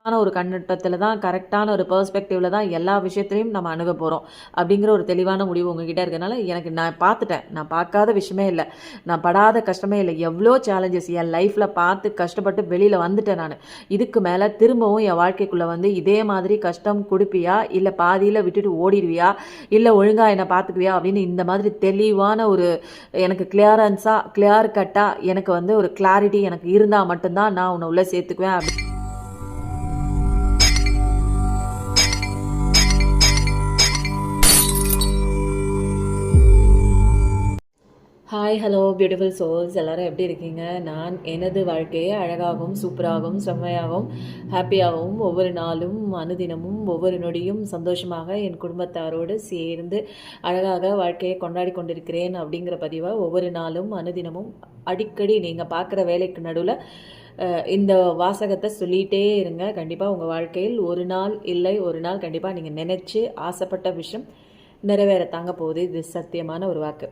ஒரு கண்ணோட்டத்தில் தான், கரெக்டான ஒரு பெர்ஸ்பெக்டிவ்ல தான் எல்லா விஷயத்துலையும் நம்ம அணுக போகிறோம் அப்படிங்கிற ஒரு தெளிவான முடிவு உங்ககிட்ட இருக்கனால எனக்கு நான் பார்த்துட்டேன். நான் பார்க்காத விஷயமே இல்லை, நான் படாத கஷ்டமே இல்லை. எவ்வளோ சேலஞ்சஸ் என் லைஃப்பில் பார்த்து கஷ்டப்பட்டு வெளியில் வந்துட்டேன் நான். இதுக்கு மேலே திரும்பவும் என் வாழ்க்கைக்குள்ளே வந்து இதே மாதிரி கஷ்டம் கொடுப்பியா, இல்லை பாதியில் விட்டுட்டு ஓடிடுவியா, இல்லை ஒழுங்காக என்னை பார்த்துக்குவியா அப்படின்னு இந்த மாதிரி தெளிவான ஒரு எனக்கு கிளியர் கட்டாக எனக்கு வந்து ஒரு கிளாரிட்டி எனக்கு இருந்தால் மட்டும்தான் நான் உன்னை உள்ளே சேர்த்துக்குவேன் அப்படி. ஹாய் ஹலோ பியூட்டிஃபுல் சோல்ஸ், எல்லோரும் எப்படி இருக்கீங்க? நான் எனது வாழ்க்கையை அழகாகவும் சூப்பராகவும் செம்மையாகவும் ஹாப்பியாகவும் ஒவ்வொரு நாளும் அனுதினமும் ஒவ்வொரு நொடியும் சந்தோஷமாக என் குடும்பத்தாரோடு சேர்ந்து அழகாக வாழ்க்கையை கொண்டாடி கொண்டிருக்கிறேன் அப்படிங்கிற பதிவை ஒவ்வொரு நாளும் அனுதினமும் அடிக்கடி நீங்கள் பார்க்குற வேலைக்கு நடுவில் இந்த வாசகத்தை சொல்லிகிட்டே இருங்க. கண்டிப்பாக உங்கள் வாழ்க்கையில் ஒரு நாள் இல்லை ஒரு நாள் கண்டிப்பாக நீங்கள் நினச்சி ஆசைப்பட்ட விஷயம் நிறைவேற தாங்க போகுது. இது சத்தியமான ஒரு வாக்கு.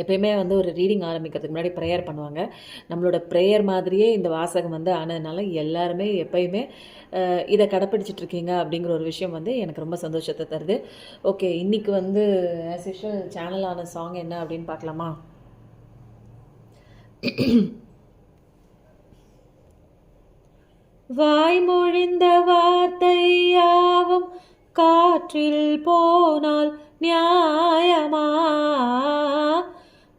எப்பயுமே வந்து ஒரு ரீடிங் ஆரம்பிக்கிறதுக்கு முன்னாடி ப்ரேயர் பண்ணுவாங்க. நம்மளோட ப்ரேயர் மாதிரியே இந்த வாசகம் வந்து ஆனதுனால எல்லாருமே எப்பயுமே இதை கடைப்பிடிச்சிட்ருக்கீங்க அப்படிங்கிற ஒரு விஷயம் வந்து எனக்கு ரொம்ப சந்தோஷத்தை தருது. ஓகே, இன்றைக்கி வந்து ஆஸ் யூஷுவல் சேனலான சாங் என்ன அப்படின்னு பார்க்கலாமா? வாய்மொழிந்த வார்த்தையாவும் காற்றில் போனால் நியாயமா?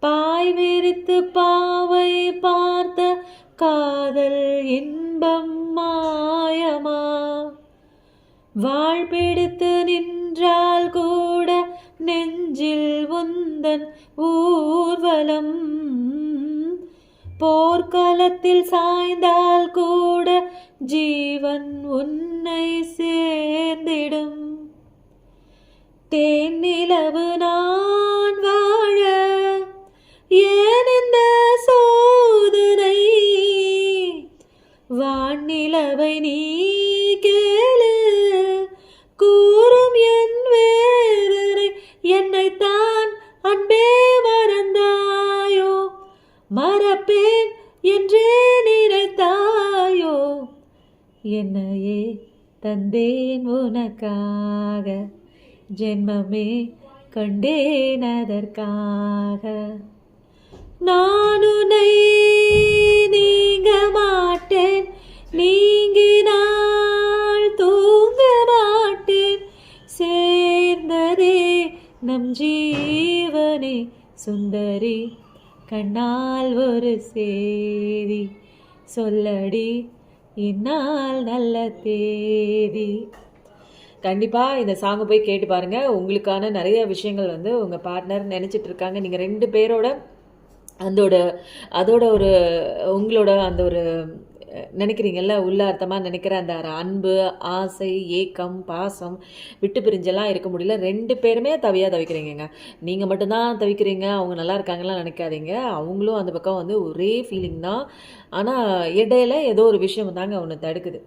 பாய் விரித்து பாவை பார்த்த காதல் இன்பம் மாயமா? வாழ் பிடித்து நின்றால் கூட நெஞ்சில் உந்தன் ஊர்வலம், போர்க்களத்தில் சாய்ந்தால் கூட ஜீவன் உன்னை சேர்ந்திடும். தேன் நிலவு நான் வாழ ஏன் இந்த சோதனை? வானிலவை நீ கேளு கூறும் என் வேதனை. என்னைத்தான் அன்பே மறந்தாயோ, மறப்பேன் என்றே நினைத்தாயோ? என்னையே தந்தேன் உனக்காக, ஜென்மமே கண்டேன் அதற்காக. நான் உன்னை நீங்க மாட்டேன், நீங்கினால் தூங்க மாட்டேன். சேர்ந்ததே நம் ஜீவனே சுந்தரி, கண்ணால் ஒரு சேதி சொல்லடி இந்நாள் நல்ல தேதி. கண்டிப்பாக இந்த சாங்கை போய் கேட்டு பாருங்கள். உங்களுக்கான நிறைய விஷயங்கள் வந்து உங்கள் பார்ட்னர் நினச்சிட்டு இருக்காங்க. நீங்கள் 2 பேரோட அதோட ஒரு உங்களோட அந்த ஒரு நினைக்கிறீங்கல்ல, உள்ள அர்த்தமாக நினைக்கிற அந்த அன்பு, ஆசை, ஏக்கம், பாசம் விட்டு பிரிஞ்செல்லாம் இருக்க முடியல. 2 பேருமே தவிக்கிறீங்க. நீங்கள் மட்டும்தான் தவிக்கிறீங்க, அவங்க நல்லா இருக்காங்கலாம் நினைக்காதீங்க. அவங்களும் அந்த பக்கம் வந்து ஒரே ஃபீலிங் தான். ஆனால் இடையில ஏதோ ஒரு விஷயம் தாங்க ஒன்று தடுக்குது.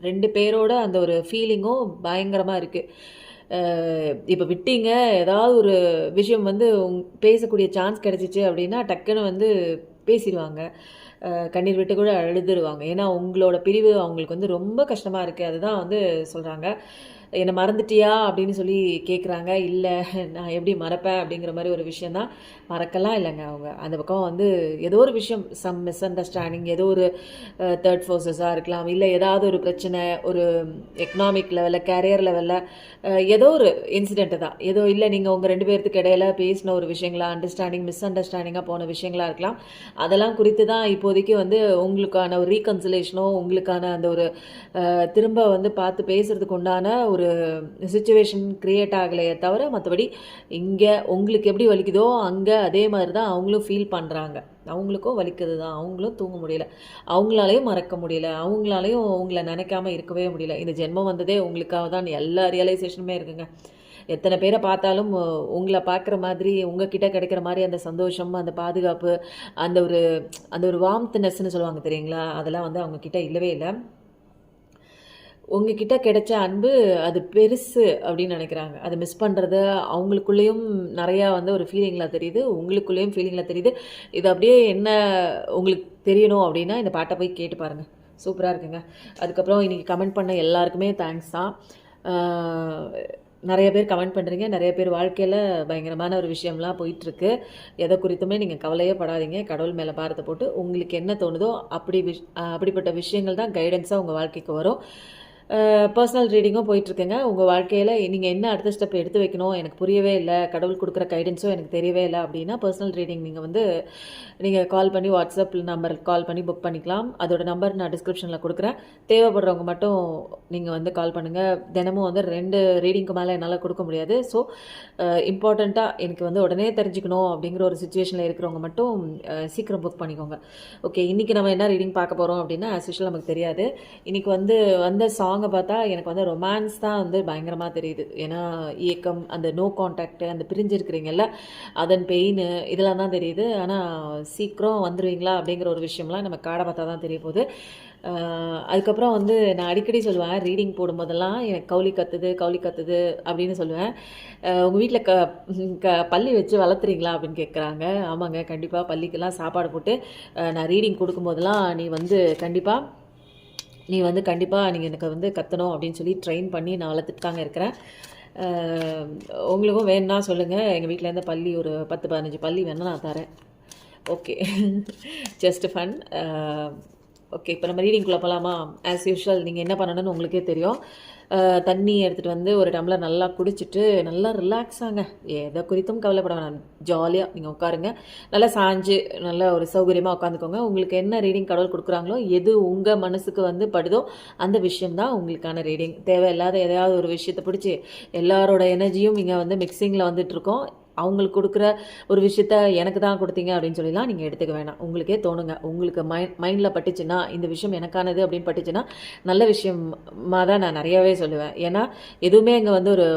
2 பேரோட அந்த ஒரு ஃபீலிங்கும் பயங்கரமாக இருக்குது. இப்போ விட்டீங்க, ஏதாவது ஒரு விஷயம் வந்து பேசக்கூடிய சான்ஸ் கிடச்சிச்சு அப்படின்னா டக்குன்னு வந்து பேசிடுவாங்க, கண்ணீர் விட்டு கூட அழுதுருவாங்க. ஏன்னா உங்களோட பிரிவு அவங்களுக்கு வந்து ரொம்ப கஷ்டமாக இருக்குது. அதுதான் வந்து சொல்கிறாங்க. என்னை மறந்துட்டியா அப்படின்னு சொல்லி கேட்குறாங்க. இல்லை, நான் எப்படி மறப்பேன் அப்படிங்கிற மாதிரி ஒரு விஷயந்தான். மறக்கலாம் இல்லைங்க. அவங்க அந்த பக்கம் வந்து ஏதோ ஒரு விஷயம், சம் மிஸ் அண்டர்ஸ்டாண்டிங், ஏதோ ஒரு தேர்ட் ஃபோர்ஸஸாக இருக்கலாம், இல்லை ஏதாவது ஒரு பிரச்சனை, ஒரு எக்கனாமிக் லெவலில், கேரியர் லெவலில் ஏதோ ஒரு இன்சிடெண்ட்டு தான். ஏதோ இல்லை, நீங்கள் உங்கள் 2 பேர்த்துக்கு இடையில பேசின ஒரு விஷயங்களா, மிஸ் அண்டர்ஸ்டாண்டிங்காக போன விஷயங்களாக இருக்கலாம். அதெல்லாம் குறித்து தான் இப்போதைக்கு வந்து உங்களுக்கான ஒரு ரீகன்சிலேஷனோ, உங்களுக்கான அந்த ஒரு திரும்ப வந்து பார்த்து பேசுகிறதுக்கு உண்டான ஒரு சிச்சுவேஷன் க்ரியேட் ஆகலையே தவிர மற்றபடி இங்கே உங்களுக்கு எப்படி வலிக்குதோ அங்கே அதே மாதிரி தான் அவங்களும் ஃபீல் பண்ணுறாங்க. அவங்களுக்கும் வலிக்குது தான், அவங்களும் தூங்க முடியல, அவங்களாலையும் மறக்க முடியல, அவங்களாலையும் உங்களை நினைக்காம இருக்கவே முடியல. இந்த ஜென்மம் வந்ததே உங்களுக்காக தான் எல்லா ரியலைசேஷனுமே இருக்குங்க. எத்தனை பேரை பார்த்தாலும் உங்களை பார்க்குற மாதிரி, உங்ககிட்ட கிடைக்கிற மாதிரி அந்த சந்தோஷம், அந்த பாதுகாப்பு, அந்த ஒரு வார்ம்த்னஸ்ன்னு சொல்லுவாங்க தெரியுங்களா, அதெல்லாம் வந்து அவங்கக்கிட்ட இல்லவே இல்லை. உங்ககிட்ட கிடைச்ச அன்பு அது பெருசு அப்படின்னு நினைக்கிறாங்க. அதை மிஸ் பண்ணுறது அவங்களுக்குள்ளேயும் நிறையா வந்து ஒரு ஃபீலிங்கில் தெரியுது, உங்களுக்குள்ளேயும் ஃபீலிங்கில் தெரியுது. இது அப்படியே என்ன உங்களுக்கு தெரியணும் அப்படின்னா இந்த பாட்டை போய் கேட்டு பாருங்கள். சூப்பராக இருக்குங்க. அதுக்கப்புறம் இன்றைக்கி கமெண்ட் பண்ண எல்லாருக்குமே தேங்க்ஸ் தான். நிறைய பேர் கமெண்ட் பண்ணுறீங்க. நிறைய பேர் வாழ்க்கையில் பயங்கரமான ஒரு விஷயம்லாம் போயிட்டுருக்கு. எதை குறித்துமே நீங்கள் கவலையே படாதீங்க. கடவுள் மேலே பாரத்தை போட்டு உங்களுக்கு என்ன தோணுதோ அப்படிப்பட்ட விஷயங்கள் தான் கைடன்ஸாக உங்கள் வாழ்க்கைக்கு வரும். பர்சனல் ரீடிங்கும் போயிட்டுருக்குங்க. உங்கள் வாழ்க்கையில் நீங்கள் என்ன அடுத்த ஸ்டெப் எடுத்து வைக்கணும், எனக்கு புரியவே இல்லை, கடவுள் கொடுக்குற கைடன்ஸும் எனக்கு தெரியவே இல்லை அப்படின்னா பர்சனல் ரீடிங் நீங்கள் கால் பண்ணி வாட்ஸ்அப் நம்பருக்கு கால் பண்ணி புக் பண்ணிக்கலாம். அதோட நம்பர் நான் டிஸ்கிரிப்ஷனில் கொடுக்குறேன். தேவைப்படுறவங்க மட்டும் நீங்கள் கால் பண்ணுங்கள். தினமும் 2 ரீடிங்க்கு மேலே என்னால் கொடுக்க முடியாது. ஸோ இம்பார்ட்டண்ட்டாக எனக்கு உடனே தெரிஞ்சுக்கணும் அப்படிங்கிற ஒரு சுச்சுவேஷனில் இருக்கிறவங்க மட்டும் சீக்கிரம் புக் பண்ணிக்கோங்க. ஓகே, இன்றைக்கி நம்ம என்ன ரீடிங் பார்க்க போகிறோம் அப்படின்னா ஆஸ் யூஷுவல் நமக்கு தெரியாது. இன்றைக்கி வந்த சாங்கை பார்த்தா எனக்கு ரொமான்ஸ் தான் பயங்கரமாக தெரியுது. ஏன்னா ஏக்கம், அந்த நோ கான்டாக்ட், அந்த பிரிஞ்சிருக்கிறீங்கல்ல அதன் பெயின் இதெல்லாம் தான் தெரியுது. ஆனால் சீக்கிரம் வந்துடுவீங்களா அப்படிங்கிற ஒரு விஷயம்லாம் நம்ம காடை பார்த்தா தான் தெரிய போகுது. அதுக்கப்புறம் நான் அடிக்கடி சொல்லுவேன், ரீடிங் போடும்போதெல்லாம் எனக்கு கவுளி கத்துது அப்படின்னு சொல்லுவேன். உங்கள் வீட்டில் பள்ளி வச்சு வளர்த்துறீங்களா அப்படின்னு கேட்குறாங்க. ஆமாங்க, கண்டிப்பாக பள்ளிக்கெல்லாம் சாப்பாடு போட்டு நான் ரீடிங் கொடுக்கும்போதெல்லாம் கண்டிப்பாக நீங்கள் எனக்கு கற்றணும் அப்படின்னு சொல்லி ட்ரெயின் பண்ணி நான் வளர்த்துட்டு தாங்க இருக்கிறேன். உங்களுக்கும் வேணும்னா சொல்லுங்கள். எங்கள் வீட்டிலேருந்து பள்ளி ஒரு 10-15 பள்ளி வேணால் நான் தரேன். Okay, just fun. ஓகே, இப்போ நம்ம ரீடிங்குள்ளே போகலாமா? ஆஸ் யூஷுவல் நீங்கள் என்ன பண்ணணும்னு உங்களுக்கே தெரியும். தண்ணி எடுத்துகிட்டு ஒரு டம்ளர் நல்லா குடிச்சிட்டு நல்லா ரிலாக்ஸாங்க. எதை குறித்தும் கவலைப்பட வேணாம். ஜாலியாக நீங்கள் உட்காருங்க. நல்லா சாஞ்சு நல்லா ஒரு சௌகரியமாக உட்காந்துக்கோங்க. உங்களுக்கு என்ன ரீடிங் கடவுள் கொடுக்குறாங்களோ, எது உங்கள் மனசுக்கு படுதோ அந்த விஷயம்தான் உங்களுக்கான ரீடிங். தேவையில்லாத எதையாவது ஒரு விஷயத்தை பிடிச்சி எல்லாரோட எனர்ஜியும் இங்கே மிக்சிங்கில் வந்துட்டுருக்கோம். அவங்களுக்கு கொடுக்குற ஒரு விஷயத்த எனக்கு தான் கொடுத்தீங்க அப்படின்னு சொல்லிலாம் நீங்கள் எடுத்துக்க வேணாம். உங்களுக்கே தோணுங்க. உங்களுக்கு மைண்டில் பட்டுச்சுன்னா இந்த விஷயம் எனக்கானது அப்படின்னு பட்டுச்சுன்னா நல்ல விஷயமாக தான் நான் நிறையாவே சொல்லுவேன். ஏன்னா எதுவுமே இங்கே ஒரு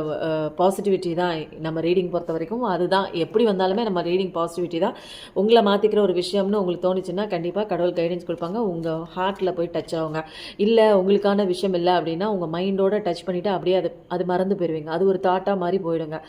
பாசிட்டிவிட்டி தான் நம்ம ரீடிங் பொறுத்த வரைக்கும். அதுதான் எப்படி வந்தாலுமே நம்ம ரீடிங் பாசிட்டிவிட்டி தான். உங்களை மாற்றிக்கிற ஒரு விஷயம்னு உங்களுக்கு தோணுச்சுன்னா கண்டிப்பாக கடவுள் கைடன்ஸ் கொடுப்பாங்க. உங்கள் ஹார்ட்டில் போய் டச் ஆகுங்க. இல்லை உங்களுக்கான விஷயம் இல்லை அப்படின்னா உங்கள் மைண்டோட டச் பண்ணிவிட்டு அப்படியே அது மறந்து போயிடுவீங்க. அது ஒரு தாட்டாக மாதிரி போயிடுங்க.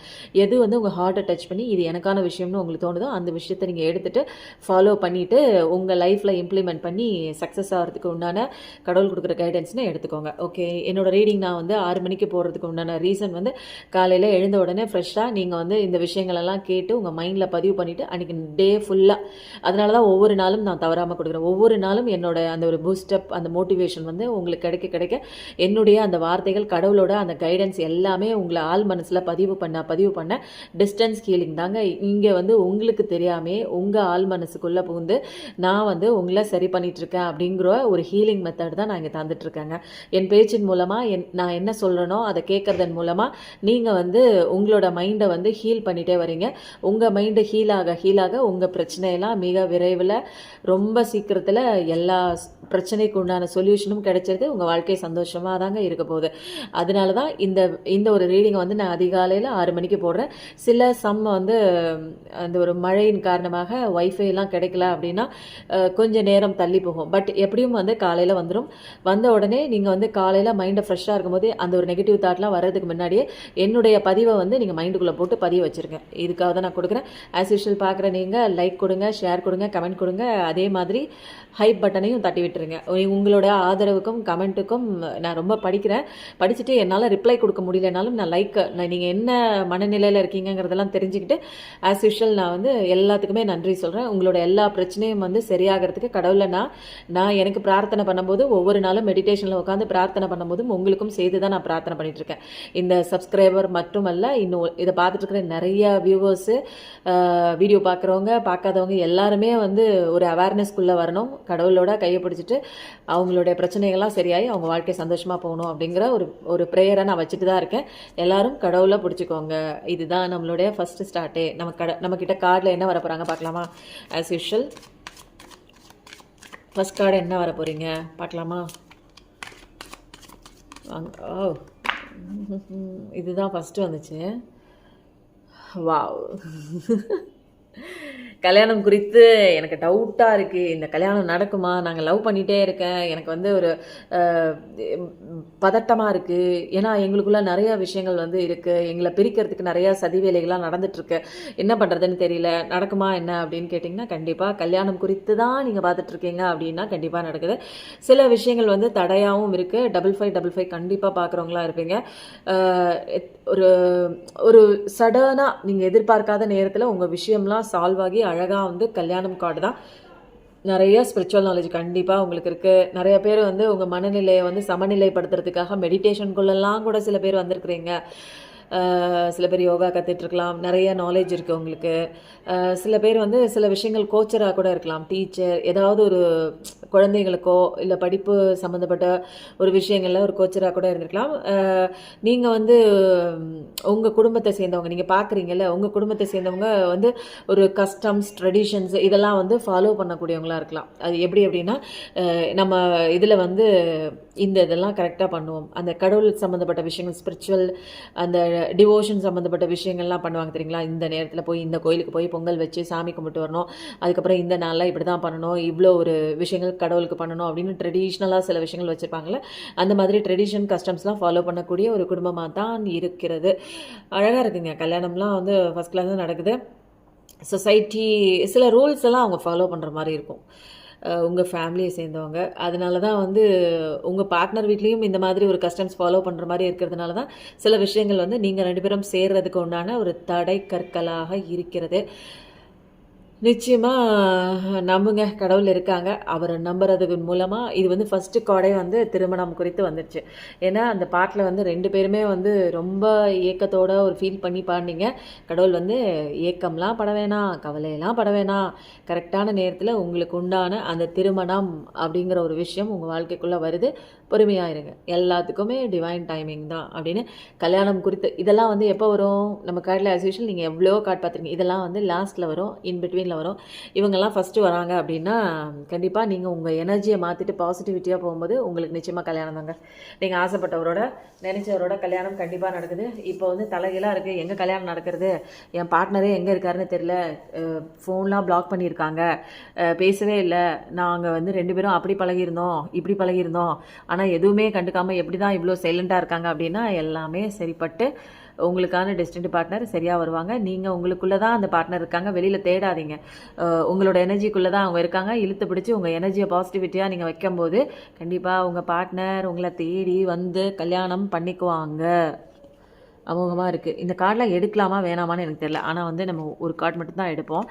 எது உங்கள் ஹார்ட்டை டச் பண்ணி இது எனக்கான விஷயம்னு உங்களுக்கு தோணுதோ அந்த விஷயத்தை நீங்கள் எடுத்துகிட்டு ஃபாலோ பண்ணிவிட்டு உங்கள் லைஃப்பில் இம்ப்ளிமெண்ட் பண்ணி சக்ஸஸ் ஆகிறதுக்கு உண்டான கடவுள் கொடுக்குற கைடன்ஸ்னு எடுத்துக்கோங்க. ஓகே, என்னோடய ரீடிங் நான் 6 மணிக்கு போகிறதுக்கு உண்டான ரீசன் காலையில் எழுந்த உடனே ஃப்ரெஷ்ஷாக நீங்கள் இந்த விஷயங்களெல்லாம் கேட்டு உங்கள் மைண்டில் பதிவு பண்ணிவிட்டு அன்றைக்கி டே ஃபுல்லாக, அதனால தான் ஒவ்வொரு நாளும் நான் தவறாமல் கொடுக்குறேன். ஒவ்வொரு நாளும் என்னோட அந்த ஒரு பூஸ்டப், அந்த மோட்டிவேஷன் உங்களுக்கு கிடைக்க என்னுடைய அந்த வார்த்தைகள், கடவுளோட அந்த கைடன்ஸ் எல்லாமே உங்களை ஆள் மனசில் பதிவு பண்ண டிஸ்டன்ஸ் ஹீலிங் தாங்க. இங்கே உங்களுக்கு தெரியாமே உங்கள் ஆள் மனசுக்குள்ளே புகுந்து நான் உங்களை சரி பண்ணிகிட்ருக்கேன் அப்படிங்கிற ஒரு ஹீலிங் மெத்தட் தான் நான் இங்கே தந்துட்டுருக்கேங்க. என் பேச்சின் மூலமாக நான் என்ன சொல்கிறேனோ அதை கேட்குறதன் மூலமாக நீங்கள் உங்களோட மைண்டை ஹீல் பண்ணிகிட்டே வரீங்க. உங்கள் மைண்டு ஹீலாக உங்கள் பிரச்சனையெல்லாம் மிக விரைவில் ரொம்ப சீக்கிரத்தில் எல்லா பிரச்சனைக்கு உண்டான சொல்யூஷனும் கிடைச்சிருது. உங்கள் வாழ்க்கை சந்தோஷமாக தாங்க இருக்க போகுது. அதனால தான் இந்த ஒரு ரீடிங்கை நான் அதிகாலையில் 6 மணிக்கு போடுறேன். சில அந்த ஒரு மழையின் காரணமாக வைஃபைலாம் கிடைக்கல அப்படின்னா கொஞ்சம் நேரம் தள்ளி போகும். பட் எப்படியும் காலையில் வந்துடும். வந்த உடனே நீங்கள் காலையில் மைண்டை ஃப்ரெஷ்ஷாக இருக்கும்போது அந்த ஒரு நெகட்டிவ் தாட்லாம் வர்றதுக்கு முன்னாடியே என்னுடைய பதிவை நீங்கள் மைண்டுக்குள்ளே போட்டு பதிவு வச்சுருங்க. இதுக்காக தான் நான் கொடுக்குறேன். ஆஸ் யூஷுவல் பார்க்குற நீங்கள் லைக் கொடுங்க, ஷேர் கொடுங்க, கமெண்ட் கொடுங்க. அதே மாதிரி ஹைப் பட்டனையும் தட்டி விட்டுருங்க. உங்களோட ஆதரவுக்கும் கமெண்ட்டுக்கும் நான் ரொம்ப படிச்சுட்டு என்னால் ரிப்ளை கொடுக்க முடியலனாலும் நான் நீங்கள் என்ன மனநிலையில் இருக்கீங்கிறதெல்லாம் தெரிஞ்சுக்கிட்டு ஆஸ் யூஷுவல் நான் எல்லாத்துக்குமே நன்றி சொல்கிறேன். உங்களோட எல்லா பிரச்சனையும் சரியாகிறதுக்கு கடவுளை நான் எனக்கு பிரார்த்தனை பண்ணும்போது, ஒவ்வொரு நாளும் மெடிடேஷனில் உட்காந்து பிரார்த்தனை பண்ணும்போதும் உங்களுக்கும் செய்து தான் நான் பிரார்த்தனை பண்ணிகிட்ருக்கேன். இந்த சப்ஸ்கிரைபர் மட்டுமல்ல, இன்னும் இதை பார்த்துட்டு இருக்கிற நிறைய வியூவர்ஸு, வீடியோ பார்க்காதவங்க எல்லாருமே ஒரு அவேர்னஸ்க்குள்ளே வரணும். கடவுளோட கையை பிடிச்சிட்டு அவங்களுடைய பிரச்சனைகள்லாம் சரியாகி அவங்க வாழ்க்கை சந்தோஷமாக போகணும் அப்படிங்கிற ஒரு ப்ரேயரை நான் வச்சுட்டு தான் இருக்கேன். எல்லாரும் கடவுளை பிடிச்சிக்கோங்க. இதுதான் நம்மளுடைய ஃபஸ்ட்டு ஸ்டார்ட்டே. நம்மக்கிட்ட கார்டில் என்ன வர போகிறாங்க பார்க்கலாமா? ஆஸ் யூஷுவல் ஃபஸ்ட் கார்டு என்ன வர போகிறீங்க பார்க்கலாமா? ஓ, இதுதான் ஃபஸ்ட்டு வந்துச்சு. வாவ், கல்யாணம் குறித்து எனக்கு டவுட்டாக இருக்குது. இந்த கல்யாணம் நடக்குமா? நாங்கள் லவ் பண்ணிகிட்டே இருக்கேன். எனக்கு வந்து ஒரு பதட்டமாக இருக்குது. ஏன்னா எங்களுக்குள்ள நிறையா விஷயங்கள் வந்து இருக்குது. எங்களை பிரிக்கிறதுக்கு நிறையா சதி வேலைகள்லாம் நடந்துட்டுருக்கு. என்ன பண்ணுறதுன்னு தெரியல. நடக்குமா என்ன அப்படின்னு கேட்டிங்கன்னா, கண்டிப்பாக கல்யாணம் குறித்து தான் நீங்கள் பார்த்துட்ருக்கீங்க அப்படின்னா கண்டிப்பாக நடக்குது. சில விஷயங்கள் வந்து தடையாகவும் இருக்குது. 5555 கண்டிப்பாக பார்க்குறவங்களா இருப்பீங்க. ஒரு ஒரு சடனாக நீங்கள் எதிர்பார்க்காத நேரத்தில் உங்கள் விஷயம்லாம் சால்வ் ஆகி அழகாக வந்து கல்யாணம் கார்டு தான். நிறைய ஸ்பிரிச்சுவல் நாலேஜ் கண்டிப்பாக உங்களுக்கு இருக்குது. நிறைய பேர் வந்து உங்கள் மனநிலையை வந்து சமநிலைப்படுத்துறதுக்காக மெடிடேஷனுக்குள்ளெல்லாம் கூட சில பேர் வந்திருக்கிறீங்க. சில பேர் யோகா கற்றுட்ருக்கலாம். நிறைய நாலேஜ் இருக்குது உங்களுக்கு. சில பேர் வந்து சில விஷயங்கள் கோச்சராக கூட இருக்கலாம். டீச்சர், ஏதாவது ஒரு குழந்தைங்களுக்கோ இல்லை படிப்பு சம்மந்தப்பட்ட ஒரு விஷயங்களில் ஒரு கோச்சராக கூட இருந்திருக்கலாம். நீங்கள் வந்து உங்கள் குடும்பத்தை சேர்ந்தவங்க, நீங்கள் பார்க்குறீங்கல்ல, உங்கள் குடும்பத்தை சேர்ந்தவங்க வந்து ஒரு கஸ்டம்ஸ், ட்ரெடிஷன்ஸ் இதெல்லாம் வந்து ஃபாலோ பண்ணக்கூடியவங்களாக இருக்கலாம். அது எப்படி அப்படின்னா, நம்ம இதில் வந்து இதெல்லாம் கரெக்டாக பண்ணுவோம். அந்த கடவுள் சம்மந்தப்பட்ட விஷயங்கள், ஸ்பிரிச்சுவல், அந்த டிவோஷன் சம்மந்தப்பட்ட விஷயங்கள்லாம் பண்ணுவாங்க தெரியுங்களா? இந்த நேரத்தில் போய் இந்த கோயிலுக்கு போய் பொங்கல் வச்சு சாமி கும்பிட்டு வரணும், அதுக்கப்புறம் இந்த நாளில் இப்படி தான் பண்ணணும், இவ்வளோ ஒரு விஷயங்கள் கடவுளுக்கு பண்ணணும் அப்படின்னு ட்ரெடிஷ்னலாக சில விஷயங்கள் வச்சுருப்பாங்கள்ல, அந்த மாதிரி ட்ரெடிஷன் கஸ்டம்ஸ்லாம் ஃபாலோ பண்ணக்கூடிய ஒரு குடும்பமாக தான் இருக்கிறது. அழகாக இருக்குங்க. கல்யாணம்லாம் வந்து ஃபஸ்ட் கிளாஸ் தான் நடக்குது. சொசைட்டி சில ரூல்ஸ் எல்லாம் அவங்க ஃபாலோ பண்ணுற மாதிரி இருக்கும், உங்கள் ஃபேமிலியை சேர்ந்தவங்க. அதனால தான் வந்து உங்கள் பார்ட்னர் வீட்லேயும் இந்த மாதிரி ஒரு கஸ்டம்ஸ் ஃபாலோ பண்ணுற மாதிரி இருக்கிறதுனால தான் சில விஷயங்கள் வந்து நீங்கள் 2 பேரும் சேர்றதுக்கு உண்டான ஒரு தடை கற்களாக இருக்கிறது. நிச்சயமாக நம்புங்க, கடவுள் இருக்காங்க. அவரை நம்புறதுக்கு மூலமாக இது வந்து ஃபஸ்ட்டு கார்டே வந்து திருமணம் குறித்து வந்துடுச்சு. ஏன்னா அந்த பாட்டில் வந்து 2 பேருமே வந்து ரொம்ப ஏக்கத்தோட ஒரு ஃபீல் பண்ணி பாடினீங்க. கடவுள் வந்து ஏக்கம்லாம் பட வேணாம், கவலையெல்லாம் பட வேணாம், கரெக்டான நேரத்தில் உங்களுக்கு உண்டான அந்த திருமணம் அப்படிங்கிற ஒரு விஷயம் உங்கள் வாழ்க்கைக்குள்ளே வருது. பொறுமையாக இருங்க, எல்லாத்துக்குமே டிவைன் டைமிங் தான் அப்படின்னு. கல்யாணம் குறித்து இதெல்லாம் வந்து எப்போ வரும்? நம்ம கார்டில் ஆஸ் யூஷுவல் நீங்கள் எவ்வளோ கார்டு பார்த்துருக்கீங்க. இதெல்லாம் வந்து லாஸ்ட்டில் வரும், இன் பிட்வீனில் வரும். இவங்கெல்லாம் ஃபஸ்ட்டு வராங்க அப்படின்னா கண்டிப்பாக நீங்கள் உங்கள் எனர்ஜியை மாற்றிட்டு பாசிட்டிவிட்டியாக போகும்போது உங்களுக்கு நிச்சயமாக கல்யாணம் தாங்க. நீங்கள் ஆசைப்பட்டவரோட, நினைச்சவரோட கல்யாணம் கண்டிப்பாக நடக்குது. இப்போ வந்து தலைகளாக இருக்குது, எங்கே கல்யாணம் நடக்கிறது, என் பார்ட்னரே எங்கே இருக்காருன்னு தெரியல, ஃபோன்லாம் பிளாக் பண்ணியிருக்காங்க, பேசவே இல்லை, நாங்கள் வந்து 2 பேரும் அப்படி பழகியிருந்தோம், இப்படி பழகியிருந்தோம், ஆனால் எதுவுமே கண்டுக்காமல் எப்படி தான் இவ்வளோ சைலண்ட்டாக இருக்காங்க அப்படின்னா எல்லாமே சரிப்பட்டு உங்களுக்கான டெஸ்டினி பார்ட்னர் சரியாக வருவாங்க. நீங்கள் உங்களுக்குள்ளே தான் அந்த பார்ட்னர் இருக்காங்க, வெளியில் தேடாதீங்க. உங்களோட எனர்ஜிக்குள்ளே தான் அவங்க இருக்காங்க. இழுத்து பிடிச்சி உங்கள் எனர்ஜியை பாசிட்டிவிட்டியாக நீங்கள் வைக்கும்போது கண்டிப்பாக உங்கள் பார்ட்னர் உங்களை தேடி வந்து கல்யாணம் பண்ணிக்குவாங்க. அமோகமாக இருக்குது. இந்த கார்டெலாம் எடுக்கலாமா வேணாமான்னு எனக்கு தெரியல. ஆனால் வந்து நம்ம ஒரு கார்டு மட்டும்தான் எடுப்போம்.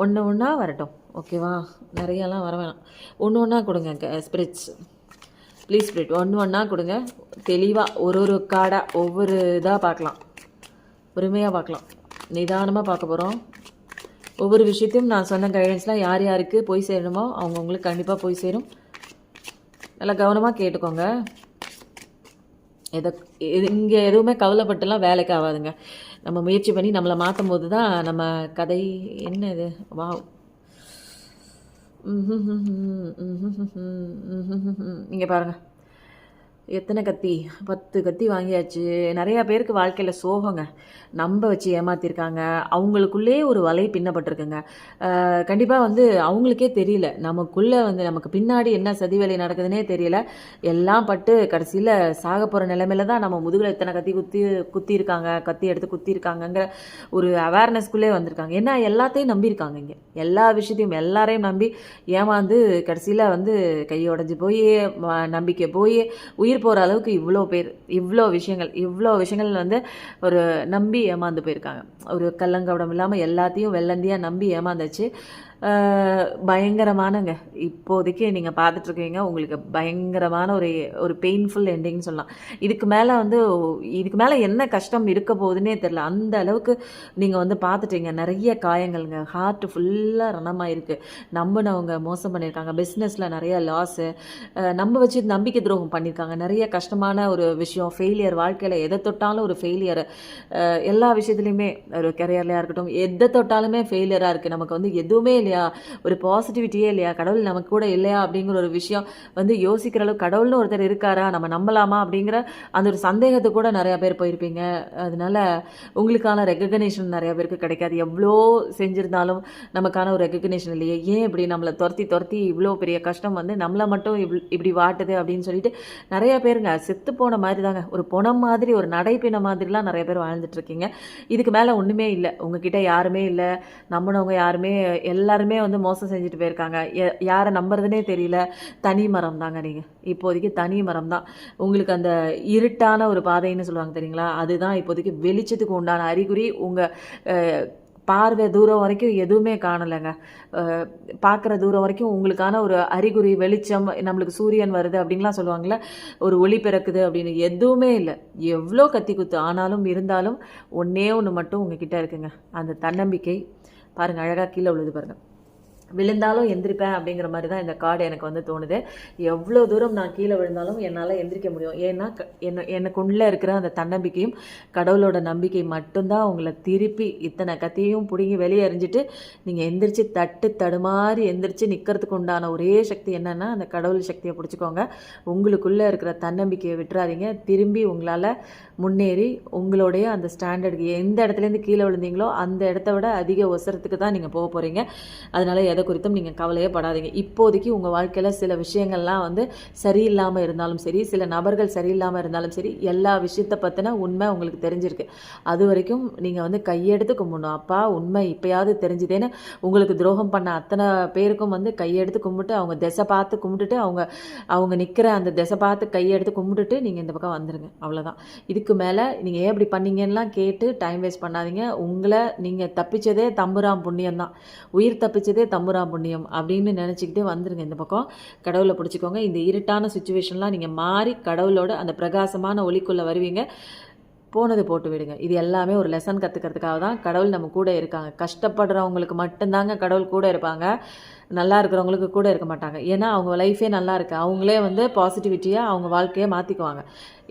ஒன்று ஒன்றா வரட்டும், ஓகேவா? நிறையெல்லாம் வர வேணாம், ஒன்று ஒன்றா கொடுங்க ஸ்பிரிட்ஸ், ப்ளீஸ் ஸ்பிரிட். ஒன்றா கொடுங்க, தெளிவாக ஒரு கார்டாக ஒவ்வொரு இதாக பார்க்கலாம், பொறுமையாக பார்க்கலாம், நிதானமாக பார்க்க போகிறோம். ஒவ்வொரு விஷயத்தையும் நான் சொன்ன கைடன்ஸ்லாம் யார் யாருக்கு போய் சேரணுமோ அவங்கவுங்களுக்கு கண்டிப்பாக போய் சேரும். நல்லா கவனமாக கேட்டுக்கோங்க. இங்கே எதுவுமே கவலைப்பட்டுலாம் வேலைக்கு ஆகாதுங்க. நம்ம முயற்சி பண்ணி நம்மளை மாற்றும் போது தான் நம்ம கதை என்ன இது. வா, இங்கே பாருங்கள், எத்தனை கத்தி, 10 கத்தி வாங்கியாச்சு. நிறையா பேருக்கு வாழ்க்கையில் சோகங்க, நம்ப வச்சு ஏமாற்றிருக்காங்க, அவங்களுக்குள்ளே ஒரு வலை பின்னப்பட்டிருக்குங்க. கண்டிப்பாக வந்து அவங்களுக்கே தெரியல, நமக்குள்ளே வந்து நமக்கு பின்னாடி என்ன சதி வேலை நடக்குதுன்னே தெரியல. எல்லாம் பட்டு கடைசியில் சாக போகிற நிலைமையில தான் நம்ம முதுகில் எத்தனை கத்தி குத்திருக்காங்க, கத்தி எடுத்து குத்திருக்காங்கங்கிற ஒரு அவேர்னஸ்குள்ளே வந்திருக்காங்க. ஏன்னா எல்லாத்தையும் நம்பியிருக்காங்க, இங்கே எல்லா விஷயத்தையும் எல்லாரையும் நம்பி ஏமாந்து கடைசியில் வந்து கையை உடஞ்சி போய் நம்பிக்கை போய் உயிர் போகிற அளவுக்கு இவ்வளோ பேர், இவ்வளோ விஷயங்கள் வந்து ஒரு நம்பி ஏமாந்து போயிருக்காங்க. ஒரு கள்ளங்கவடம் இல்லாமல் எல்லாத்தையும் வெள்ளந்தியாக நம்பி ஏமாந்துச்சு. பயங்கரமானங்க, இப்போதைக்கு நீங்கள் பார்த்துட்ருக்கீங்க, உங்களுக்கு பயங்கரமான ஒரு பெயின்ஃபுல் எண்டிங்னு சொல்லலாம். இதுக்கு மேலே என்ன கஷ்டம் இருக்க போகுதுன்னே தெரில, அந்த அளவுக்கு நீங்கள் வந்து பார்த்துட்டீங்க. நிறைய காயங்கள்ங்க, ஹார்ட் ஃபுல்லாக ரணமாயிருக்கு. நம்பினவங்க மோசம் பண்ணியிருக்காங்க, பிஸ்னஸில் நிறைய லாஸு, நம்ம வச்சு நம்பிக்கை துரோகம் பண்ணியிருக்காங்க, நிறைய கஷ்டமான ஒரு விஷயம், ஃபெயிலியர். வாழ்க்கையில் எதை தொட்டாலும் ஒரு ஃபெயிலியர், எல்லா விஷயத்துலையுமே ஒரு கெரியர்லையாக இருக்கட்டும், எதை தொட்டாலுமே ஃபெயிலியராக இருக்குது. நமக்கு வந்து எதுவுமே இல்லையா, ஒரு பாசிட்டிவிட்டியே இல்லையா, கடவுள் நமக்கு கூட இல்லையா அப்படிங்கிற ஒரு விஷயம் வந்து யோசிக்கிற அளவுக்கு கடவுள்னு ஒருத்தர் இருக்காரா, நம்ம நம்பலாமா அப்படிங்கிற அந்த ஒரு சந்தேகத்துக்கு கூட நிறையா பேர் போயிருப்பீங்க. அதனால உங்களுக்கான ரெகக்னேஷன் நிறையா பேருக்கு கிடைக்காது. எவ்வளோ செஞ்சிருந்தாலும் நமக்கான ஒரு ரெகக்னேஷன் இல்லையே, ஏன் இப்படி நம்மளை துரத்தி துரத்தி இவ்வளோ பெரிய கஷ்டம் வந்து நம்மளை மட்டும் இப்படி வாட்டுது அப்படின்னு சொல்லிட்டு நிறைய பேருங்க செத்து போன மாதிரி தாங்க, ஒரு பொணம் மாதிரி, ஒரு நடைப்பின மாதிரிலாம் நிறைய பேர் வாழ்ந்துட்டு இருக்கீங்க. இதுக்கு மேலே ஒன்றுமே இல்லை, உங்ககிட்ட யாருமே இல்லை, நம்பினவங்க யாருமே எல்லாருமே வந்து மோசம் செஞ்சுட்டு போயிருக்காங்க. யாரை நம்புறதுனே தெரியல. தனி மரம் தாங்க நீங்கள், இப்போதைக்கு தனி மரம் தான். உங்களுக்கு அந்த இருட்டான ஒரு பாதைன்னு சொல்லுவாங்க தெரியுங்களா, அதுதான் இப்போதைக்கு வெளிச்சத்துக்கு உண்டான அறிகுறி. உங்கள் பார்வை தூரம் வரைக்கும் எதுவுமே காணலைங்க. பார்க்குற தூரம் வரைக்கும் உங்களுக்கான ஒரு அறிகுறி, வெளிச்சம், நம்மளுக்கு சூரியன் வருது அப்படின்லாம் சொல்லுவாங்கள்ல, ஒரு ஒளி பிறக்குது அப்படின்னு எதுவுமே இல்லை. எவ்வளோ கத்தி குத்து ஆனாலும் இருந்தாலும் ஒன்றே ஒன்று மட்டும் உங்ககிட்ட இருக்குங்க, அந்த தன்னம்பிக்கை. பாருங்கள், அழகாக கீழே விழுது பாருங்கள். விழுந்தாலும் எந்திரிப்பேன் அப்படிங்கிற மாதிரி தான் இந்த கார்டு எனக்கு வந்து தோணுது. எவ்வளோ தூரம் நான் கீழே விழுந்தாலும் என்னால் எந்திரிக்க முடியும். ஏன்னா எனக்குள்ளே இருக்கிற அந்த தன்னம்பிக்கையும் கடவுளோட நம்பிக்கை மட்டும்தான் உங்களை திருப்பி இத்தனை கத்தியையும் பிடுங்கி வெளியே எறிஞ்சிட்டு நீங்கள் எந்திரிச்சு தடுமாறி எந்திரிச்சு நிற்கிறதுக்கு உண்டான ஒரே சக்தி என்னென்னா அந்த கடவுள் சக்தியை பிடிச்சிக்கோங்க. உங்களுக்குள்ளே இருக்கிற தன்னம்பிக்கையை விட்டுறாதீங்க. திரும்பி உங்களால் முன்னேறி உங்களுடைய அந்த ஸ்டாண்டர்டுக்கு எந்த இடத்துலேருந்து கீழே விழுந்தீங்களோ அந்த இடத்த விட அதிக ஒசரத்துக்கு தான் நீங்கள் போக போகிறீங்க. அதனால் எதை குறித்தும் நீங்கள் கவலையே படாதீங்க. இப்போதைக்கு உங்கள் வாழ்க்கையில் சில விஷயங்கள்லாம் வந்து சரியில்லாமல் இருந்தாலும் சரி, சில நபர்கள் சரியில்லாமல் இருந்தாலும் சரி, எல்லா விஷயத்தை பற்றின உண்மை உங்களுக்கு தெரிஞ்சிருக்கு. அது வரைக்கும் நீங்கள் வந்து கையெடுத்து கும்பிடணும். அப்பா உண்மை இப்போயாவது தெரிஞ்சுதேன்னு உங்களுக்கு துரோகம் பண்ண அத்தனை பேருக்கும் வந்து கையெடுத்து கும்பிட்டு, அவங்க திசை பார்த்து கும்பிட்டுட்டு, அவங்க நிற்கிற அந்த திசை பார்த்து கையெடுத்து கும்பிட்டுட்டு நீங்கள் இந்த பக்கம் வந்துடுங்க. அவ்வளோதான். இதுக்கு மேலே நீங்கள் ஏன் இப்படி பண்ணீங்கன்னெலாம் கேட்டு டைம் வேஸ்ட் பண்ணாதீங்க. உங்களை நீங்கள் தப்பிச்சதே தம்புராம் புண்ணியம் தான், உயிர் தப்பிச்சதே தம்புராம் புண்ணியம் அப்படின்னு நினச்சிக்கிட்டே வந்துடுங்க. இந்த பக்கம் கடவுளை பிடிச்சிக்கோங்க. இந்த இருட்டான சுச்சுவேஷன்லாம் நீங்கள் மாறி கடவுளோட அந்த பிரகாசமான ஒளிக்குள்ளே வருவீங்க. போனது போட்டு விடுங்க. இது எல்லாமே ஒரு லெசன் கற்றுக்கிறதுக்காக தான் கடவுள் நம்ம கூட இருக்காங்க. கஷ்டப்படுறவங்களுக்கு மட்டும்தாங்க கடவுள் கூட இருப்பாங்க, நல்லா இருக்கிறவங்களுக்கு கூட இருக்க மாட்டாங்க. ஏன்னா அவங்க லைஃபே நல்லா இருக்குது, அவங்களே வந்து பாசிட்டிவிட்டியாக அவங்க வாழ்க்கையை மாற்றிக்குவாங்க.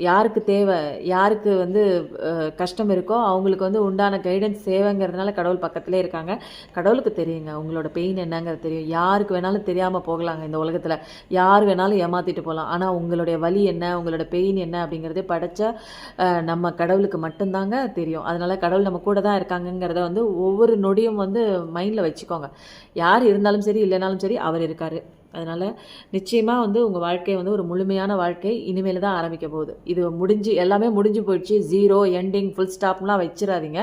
யாருக்கு தேவை, யாருக்கு வந்து கஷ்டம் இருக்கோ அவங்களுக்கு வந்து உண்டான கைடன்ஸ் தேவைங்கிறதுனால கடவுள் பக்கத்திலே இருக்காங்க. கடவுளுக்கு தெரியுங்க உங்களோட பெயின் என்னங்கிறது தெரியும். யாருக்கு வேணாலும் தெரியாமல் போகலாங்க இந்த உலகத்தில், யார் வேணாலும் ஏமாற்றிட்டு போகலாம். ஆனால் உங்களுடைய வலி என்ன, உங்களோட பெயின் என்ன அப்படிங்கிறது படைச்ச நம்ம கடவுளுக்கு மட்டும்தாங்க தெரியும். அதனால் கடவுள் நம்ம கூட தான் இருக்காங்கங்கிறத வந்து ஒவ்வொரு நொடியும் வந்து மைண்டில் வச்சுக்கோங்க. யார் இருந்தாலும் சரி இல்லைனாலும் சரி அவர் இருக்கார். அதனால் நிச்சயமாக வந்து உங்கள் வாழ்க்கை வந்து ஒரு முழுமையான வாழ்க்கை இனிமேல் தான் ஆரம்பிக்க போகுது. இது முடிஞ்சு எல்லாமே முடிஞ்சு போயிடுச்சு, ஜீரோ எண்டிங் ஃபுல் ஸ்டாப்லாம் வச்சிடாதீங்க.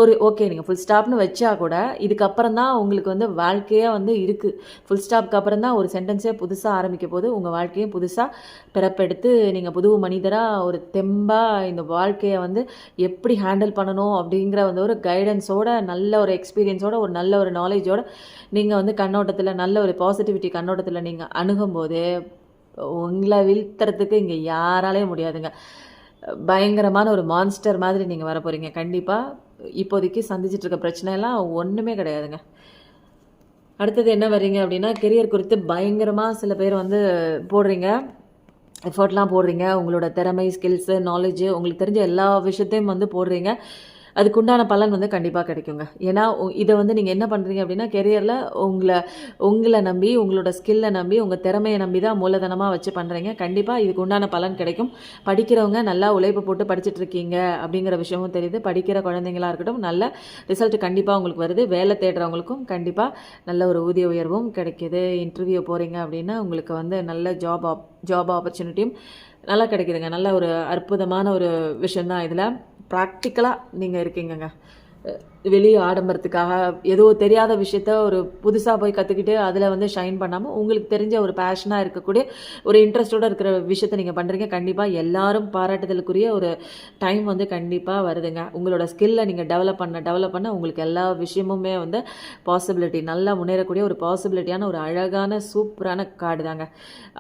ஒரு ஓகே நீங்கள் ஃபுல் ஸ்டாப்னு வச்சா கூட இதுக்கப்புறம் தான் உங்களுக்கு வந்து வாழ்க்கையே வந்து இருக்குது. ஃபுல் ஸ்டாப்க்கு அப்புறம் தான் ஒரு சென்டென்ஸே புதுசாக ஆரம்பிக்க போது. உங்கள் வாழ்க்கையை புதுசாக பிறப்பெடுத்து நீங்கள் புது மனிதராக ஒரு தெம்பாக இந்த வாழ்க்கையை வந்து எப்படி ஹேண்டில் பண்ணணும் அப்படிங்கிற வந்து ஒரு கைடன்ஸோட, நல்ல ஒரு எக்ஸ்பீரியன்ஸோட, ஒரு நல்ல ஒரு நாலேஜோட நீங்கள் வந்து கண்ணோட்டத்தில், நல்ல ஒரு பாசிட்டிவிட்டி கண்ணோட்டத்தில் நீங்கள் அணுகும்போது உங்களை வீழ்த்துறதுக்கு இங்கே யாராலையும் முடியாதுங்க. பயங்கரமான ஒரு மான்ஸ்டர் மாதிரி நீங்கள் வர போகிறீங்க. கண்டிப்பாக இப்போதைக்கு சந்திச்சிட்டு இருக்க பிரச்சனைலாம் ஒன்றுமே கிடையாதுங்க. அடுத்தது என்ன வர்றீங்க அப்படின்னா, கெரியர் குறித்து பயங்கரமாக சில பேர் வந்து போடுறீங்க, எஃபர்ட்லாம் போடுறீங்க. உங்களோட திறமை, ஸ்கில்ஸு, நாலேஜு, உங்களுக்கு தெரிஞ்ச எல்லா விஷயத்தையும் வந்து போடுறீங்க. அதுக்குண்டான பலன் வந்து கண்டிப்பாக கிடைக்குங்க. ஏன்னா இதை வந்து நீங்கள் என்ன பண்ணுறீங்க அப்படின்னா, கெரியரில் உங்களை நம்பி, உங்களோட ஸ்கில்லை நம்பி, உங்கள் திறமையை நம்பி தான் மூலதனமாக வச்சு பண்ணுறீங்க. கண்டிப்பாக இதுக்கு உண்டான பலன் கிடைக்கும். படிக்கிறவங்க நல்லா உழைப்பு போட்டு படிச்சுட்ருக்கீங்க அப்படிங்கிற விஷயமும் தெரியுது. படிக்கிற குழந்தைங்களாக இருக்கட்டும், நல்ல ரிசல்ட் கண்டிப்பாக உங்களுக்கு வருது. வேலை தேடுறவங்களுக்கும் கண்டிப்பாக நல்ல ஒரு ஊதிய உயர்வும் கிடைக்கிது. இன்டர்வியூ போகிறீங்க அப்படின்னா உங்களுக்கு வந்து நல்ல ஜாப் ஆப்பர்ச்சுனிட்டியும் நல்லா கிடைக்குதுங்க. நல்ல ஒரு அற்புதமான ஒரு விஷயந்தான். இதில் ப்ராக்டிக்கலாக நீங்கள் இருக்கீங்கங்க. வெளி ஆடம்பரத்துக்காக ஏதோ தெரியாத விஷயத்த ஒரு புதுசாக போய் கற்றுக்கிட்டு அதில் வந்து ஷைன் பண்ணாமல் உங்களுக்கு தெரிஞ்ச ஒரு பேஷனாக இருக்கக்கூடிய ஒரு இன்ட்ரெஸ்டோடு இருக்கிற விஷயத்த நீங்கள் பண்ணுறீங்க. கண்டிப்பாக எல்லாரும் பாராட்டுதலுக்குரிய ஒரு டைம் வந்து கண்டிப்பாக வருதுங்க. உங்களோட ஸ்கில்லை நீங்கள் டெவலப் பண்ண உங்களுக்கு எல்லா விஷயமுமே வந்து பாசிபிலிட்டி, நல்லா முன்னேறக்கூடிய ஒரு பாசிபிலிட்டியான ஒரு அழகான சூப்பரான கார்டு தாங்க.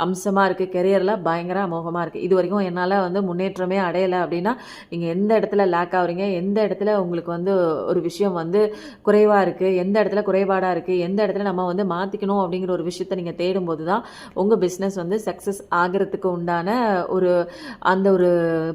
அம்சமாக இருக்குது. கெரியரில் பயங்கர அமோகமாக இருக்குது. இது வரைக்கும் என்னால் வந்து முன்னேற்றமே அடையலை அப்படின்னா நீங்கள் எந்த இடத்துல லேக் ஆகுறீங்க, எந்த இடத்துல உங்களுக்கு வந்து ஒரு விஷயம் வந்து குறைவாக இருக்குது, எந்த இடத்துல குறைபாடாக இருக்குது, எந்த இடத்துல நம்ம வந்து மாற்றிக்கணும் அப்படிங்கிற ஒரு விஷயத்தை நீங்கள் தேடும்போது தான் உங்கள் பிஸ்னஸ் வந்து சக்ஸஸ் ஆகிறதுக்கு உண்டான ஒரு அந்த ஒரு